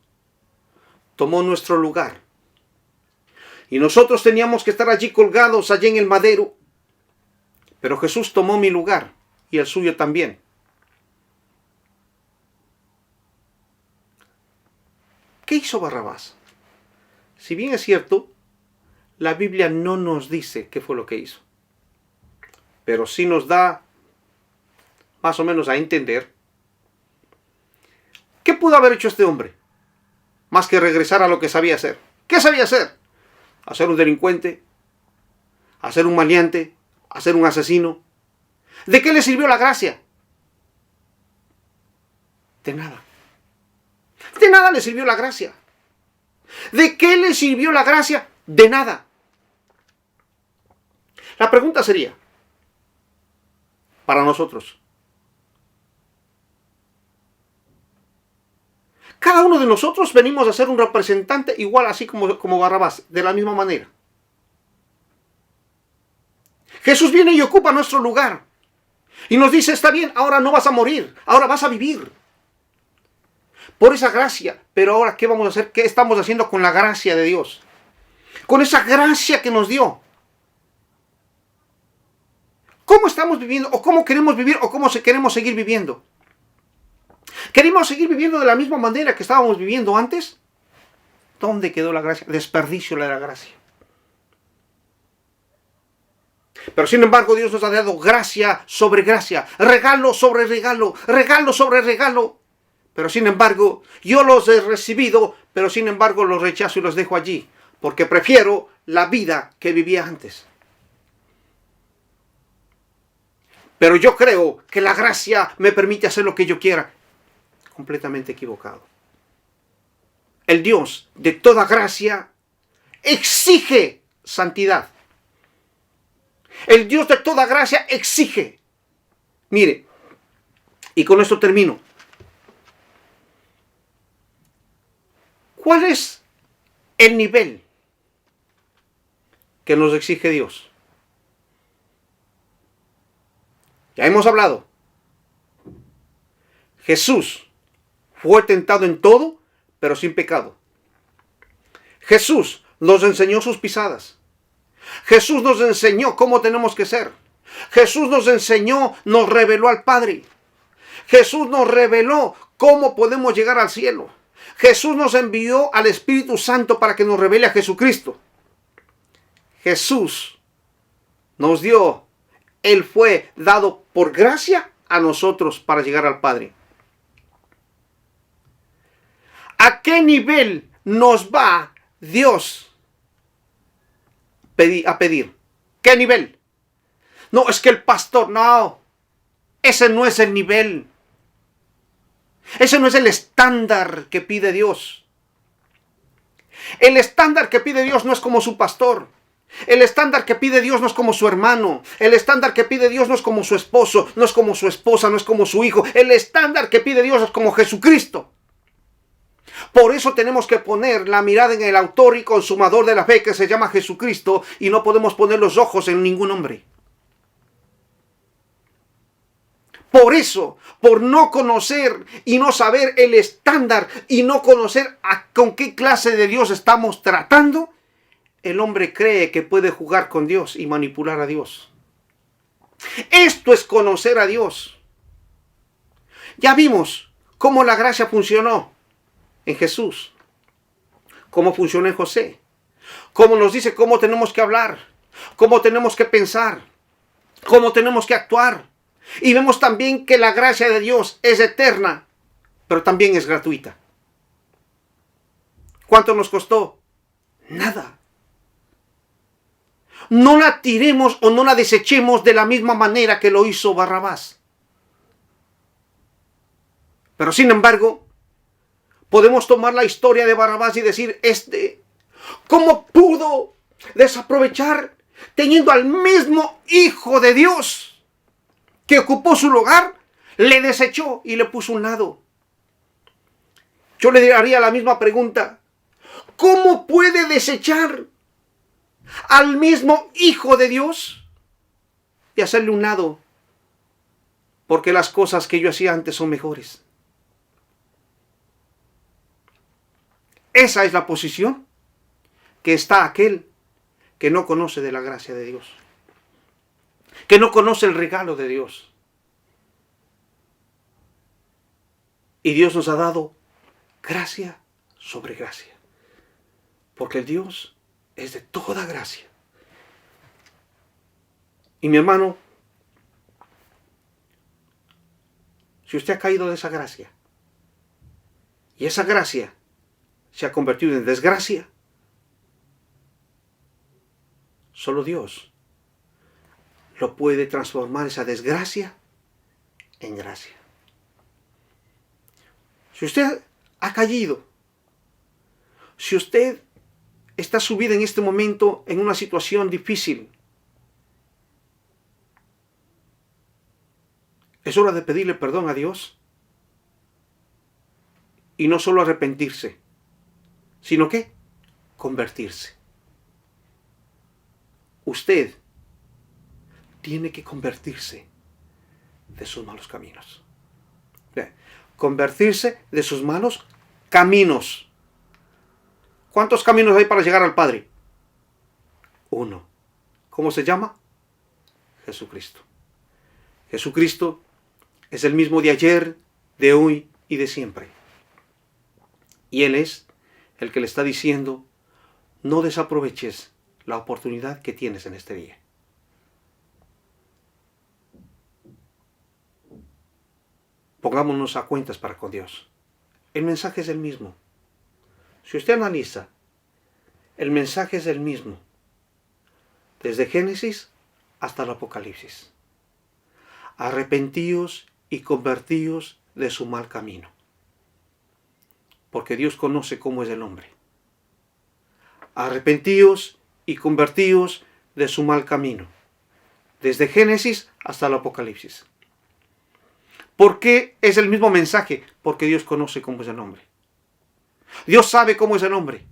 tomó nuestro lugar. Y nosotros teníamos que estar allí colgados, allí en el madero. Pero Jesús tomó mi lugar y el suyo también. ¿Qué hizo Barrabás? Si bien es cierto, la Biblia no nos dice qué fue lo que hizo. Pero sí nos da más o menos a entender qué pudo haber hecho este hombre. Más que regresar a lo que sabía hacer. ¿Qué sabía hacer? A ser un delincuente, a ser un maleante, a ser un asesino. ¿De qué le sirvió la gracia? De nada. De nada le sirvió la gracia. ¿De qué le sirvió la gracia? De nada. La pregunta sería, para nosotros, cada uno de nosotros venimos a ser un representante igual así como Barrabás, de la misma manera. Jesús viene y ocupa nuestro lugar. Y nos dice, está bien, ahora no vas a morir, ahora vas a vivir. Por esa gracia. Pero ahora, ¿qué vamos a hacer? ¿Qué estamos haciendo con la gracia de Dios? Con esa gracia que nos dio. ¿Cómo estamos viviendo? ¿O cómo queremos vivir? ¿O cómo queremos seguir viviendo? ¿Queremos seguir viviendo de la misma manera que estábamos viviendo antes? ¿Dónde quedó la gracia? Desperdicio de la gracia. Pero sin embargo Dios nos ha dado gracia sobre gracia, regalo sobre regalo, regalo sobre regalo. Pero sin embargo yo los he recibido, pero sin embargo los rechazo y los dejo allí, porque prefiero la vida que vivía antes. Pero yo creo que la gracia me permite hacer lo que yo quiera. Completamente equivocado. El Dios de toda gracia exige santidad. El Dios de toda gracia exige. Mire, y con esto termino. ¿Cuál es el nivel que nos exige Dios? Ya hemos hablado. Jesús fue tentado en todo, pero sin pecado. Jesús nos enseñó sus pisadas. Jesús nos enseñó cómo tenemos que ser. Jesús nos enseñó, nos reveló al Padre. Jesús nos reveló cómo podemos llegar al cielo. Jesús nos envió al Espíritu Santo para que nos revele a Jesucristo. Jesús nos dio, Él fue dado por gracia a nosotros para llegar al Padre. ¿A qué nivel nos va Dios a pedir? ¿Qué nivel? No, es que el pastor, no. Ese no es el nivel. Ese no es el estándar que pide Dios. El estándar que pide Dios no es como su pastor. El estándar que pide Dios no es como su hermano. El estándar que pide Dios no es como su esposo, no es como su esposa, no es como su hijo. El estándar que pide Dios es como Jesucristo. Por eso tenemos que poner la mirada en el autor y consumador de la fe, que se llama Jesucristo, y no podemos poner los ojos en ningún hombre. Por eso, por no conocer y no saber el estándar y no conocer con qué clase de Dios estamos tratando, el hombre cree que puede jugar con Dios y manipular a Dios. Esto es conocer a Dios. Ya vimos cómo la gracia funcionó en Jesús, cómo funcionó en José, cómo nos dice cómo tenemos que hablar, cómo tenemos que pensar, cómo tenemos que actuar. Y vemos también que la gracia de Dios es eterna, pero también es gratuita. ¿Cuánto nos costó? Nada. No la tiremos o no la desechemos de la misma manera que lo hizo Barrabás. Pero sin embargo, podemos tomar la historia de Barrabás y decir, ¿cómo pudo desaprovechar teniendo al mismo Hijo de Dios que ocupó su lugar? Le desechó y le puso a un lado. Yo le haría la misma pregunta. ¿Cómo puede desechar al mismo Hijo de Dios y hacerle un lado? Porque las cosas que yo hacía antes son mejores. Esa es la posición que está aquel que no conoce de la gracia de Dios, que no conoce el regalo de Dios. Y Dios nos ha dado gracia sobre gracia, porque el Dios es de toda gracia. Y mi hermano, si usted ha caído de esa gracia, y esa gracia se ha convertido en desgracia, solo Dios lo puede transformar esa desgracia en gracia. Si usted ha caído, si usted está sumida en este momento en una situación difícil, es hora de pedirle perdón a Dios y no solo arrepentirse, sino que convertirse. Usted tiene que convertirse de sus malos caminos. Convertirse de sus malos caminos. ¿Cuántos caminos hay para llegar al Padre? Uno. ¿Cómo se llama? Jesucristo. Jesucristo es el mismo de ayer, de hoy y de siempre. Y Él es el que le está diciendo, no desaproveches la oportunidad que tienes en este día. pongámonos a cuentas para con Dios. El mensaje es el mismo. Si usted analiza, el mensaje es el mismo. Desde Génesis hasta el Apocalipsis. Arrepentíos y convertíos de su mal camino. Porque Dios conoce cómo es el hombre. Arrepentíos y convertíos de su mal camino. Desde Génesis hasta el Apocalipsis. ¿Por qué es el mismo mensaje? Porque Dios conoce cómo es el hombre. Dios sabe cómo es el hombre.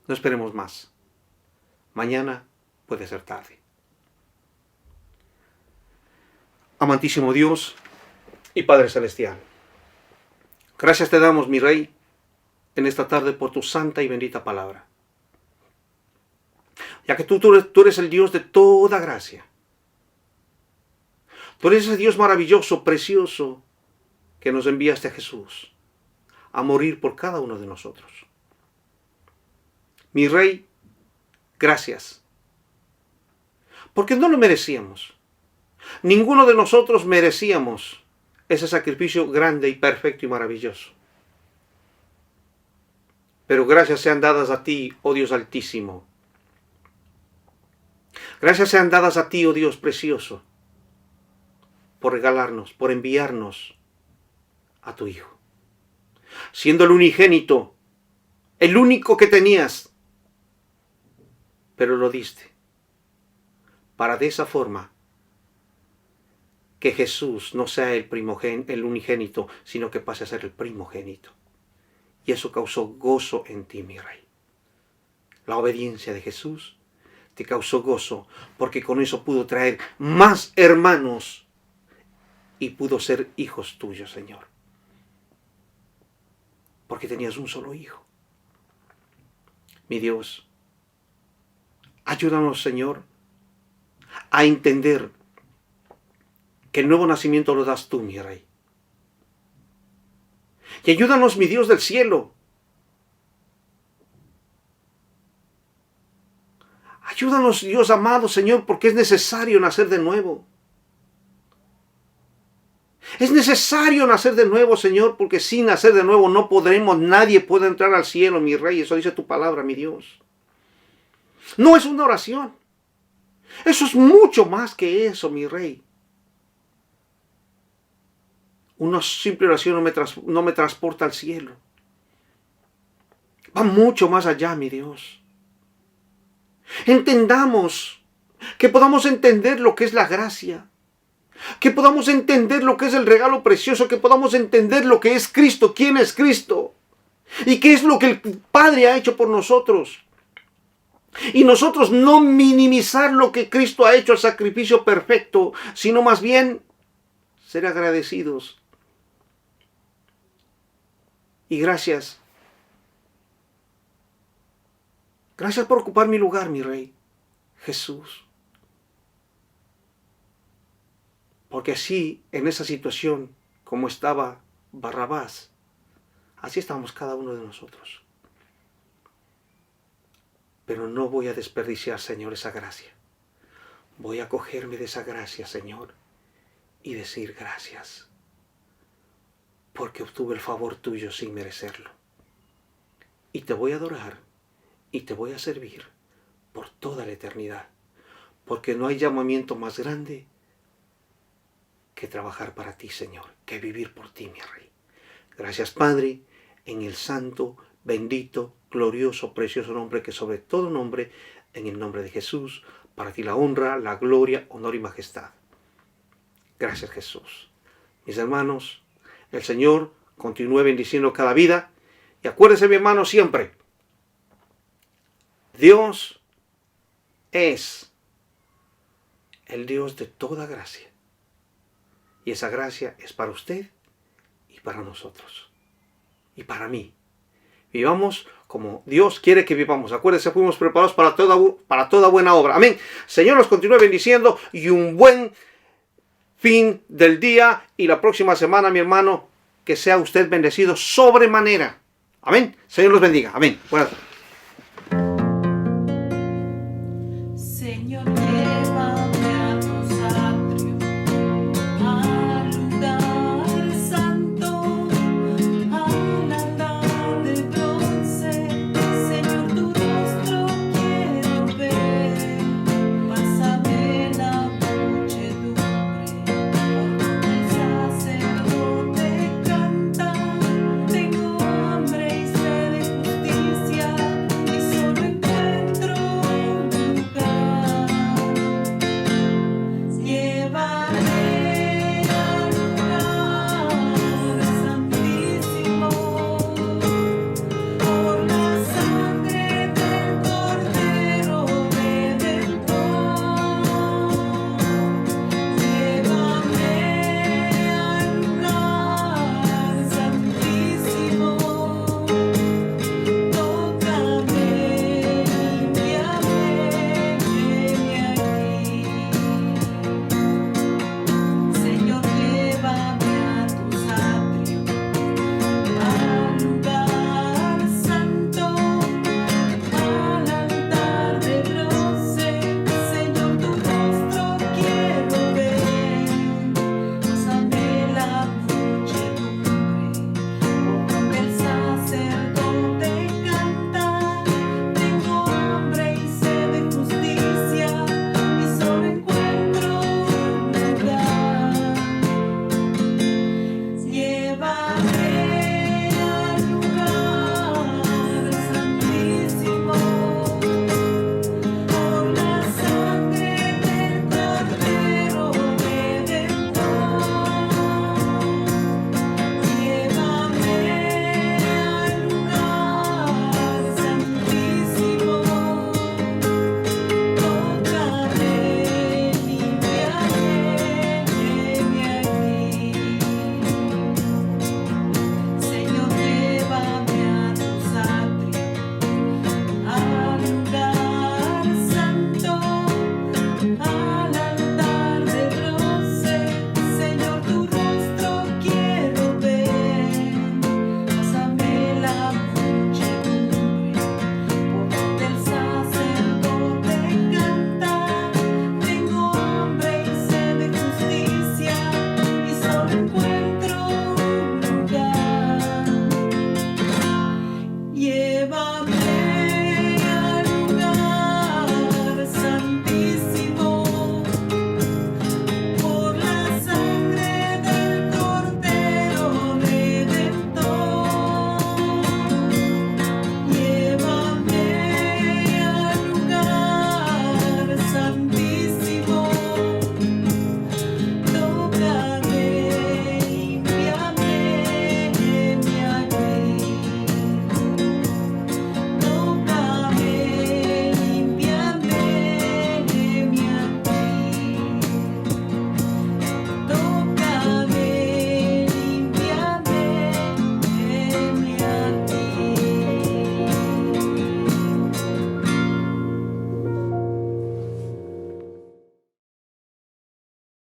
No esperemos más. Mañana puede ser tarde. Amantísimo Dios y Padre Celestial, gracias te damos, mi Rey, en esta tarde por tu santa y bendita palabra. Ya que tú eres el Dios de toda gracia. Tú eres ese Dios maravilloso, precioso, que nos enviaste a Jesús a morir por cada uno de nosotros. Mi Rey, gracias. Porque no lo merecíamos. Ninguno de nosotros merecíamos ese sacrificio grande y perfecto y maravilloso. Pero gracias sean dadas a ti, oh Dios altísimo. Gracias sean dadas a ti, oh Dios precioso, por regalarnos, por enviarnos a tu Hijo. Siendo el unigénito, el único que tenías, pero lo diste. Para de esa forma que Jesús no sea el unigénito, sino que pase a ser el primogénito. Y eso causó gozo en ti, mi Rey. La obediencia de Jesús te causó gozo, porque con eso pudo traer más hermanos y pudo ser hijos tuyos, Señor. Porque tenías un solo hijo. Mi Dios, ayúdanos, Señor, a entender que el nuevo nacimiento lo das tú, mi Rey. Y ayúdanos, mi Dios del cielo. Ayúdanos, Dios amado, Señor, porque es necesario nacer de nuevo. Es necesario nacer de nuevo, Señor, porque sin nacer de nuevo no podremos, nadie puede entrar al cielo, mi Rey. Eso dice tu palabra, mi Dios. No es una oración. Eso es mucho más que eso, mi Rey. Una simple oración no me transporta al cielo. Va mucho más allá, mi Dios. Entendamos, que podamos entender lo que es la gracia, que podamos entender lo que es el regalo precioso, que podamos entender lo que es Cristo, quién es Cristo, y qué es lo que el Padre ha hecho por nosotros. Y nosotros no minimizar lo que Cristo ha hecho, el sacrificio perfecto, sino más bien ser agradecidos. Y gracias. Gracias por ocupar mi lugar, mi Rey, Jesús. Porque así, en esa situación, como estaba Barrabás, así estamos cada uno de nosotros. Pero no voy a desperdiciar, Señor, esa gracia. Voy a acogerme de esa gracia, Señor, y decir gracias. Porque obtuve el favor tuyo sin merecerlo. Y te voy a adorar y te voy a servir por toda la eternidad. Porque no hay llamamiento más grande que trabajar para ti, Señor, que vivir por ti, mi Rey. Gracias, Padre, en el santo, bendito, glorioso, precioso nombre que sobre todo nombre, en el nombre de Jesús, para ti la honra, la gloria, honor y majestad. Gracias, Jesús. Mis hermanos, el Señor continúe bendiciendo cada vida. Y acuérdese, mi hermano, siempre, Dios es el Dios de toda gracia. Y esa gracia es para usted y para nosotros. Y para mí. Vivamos como Dios quiere que vivamos. Acuérdense, fuimos preparados para toda buena obra. Amén. Señor nos continúe bendiciendo y un buen fin del día. Y la próxima semana, mi hermano, que sea usted bendecido sobremanera. Amén. Señor los bendiga. Amén. Buenas tardes.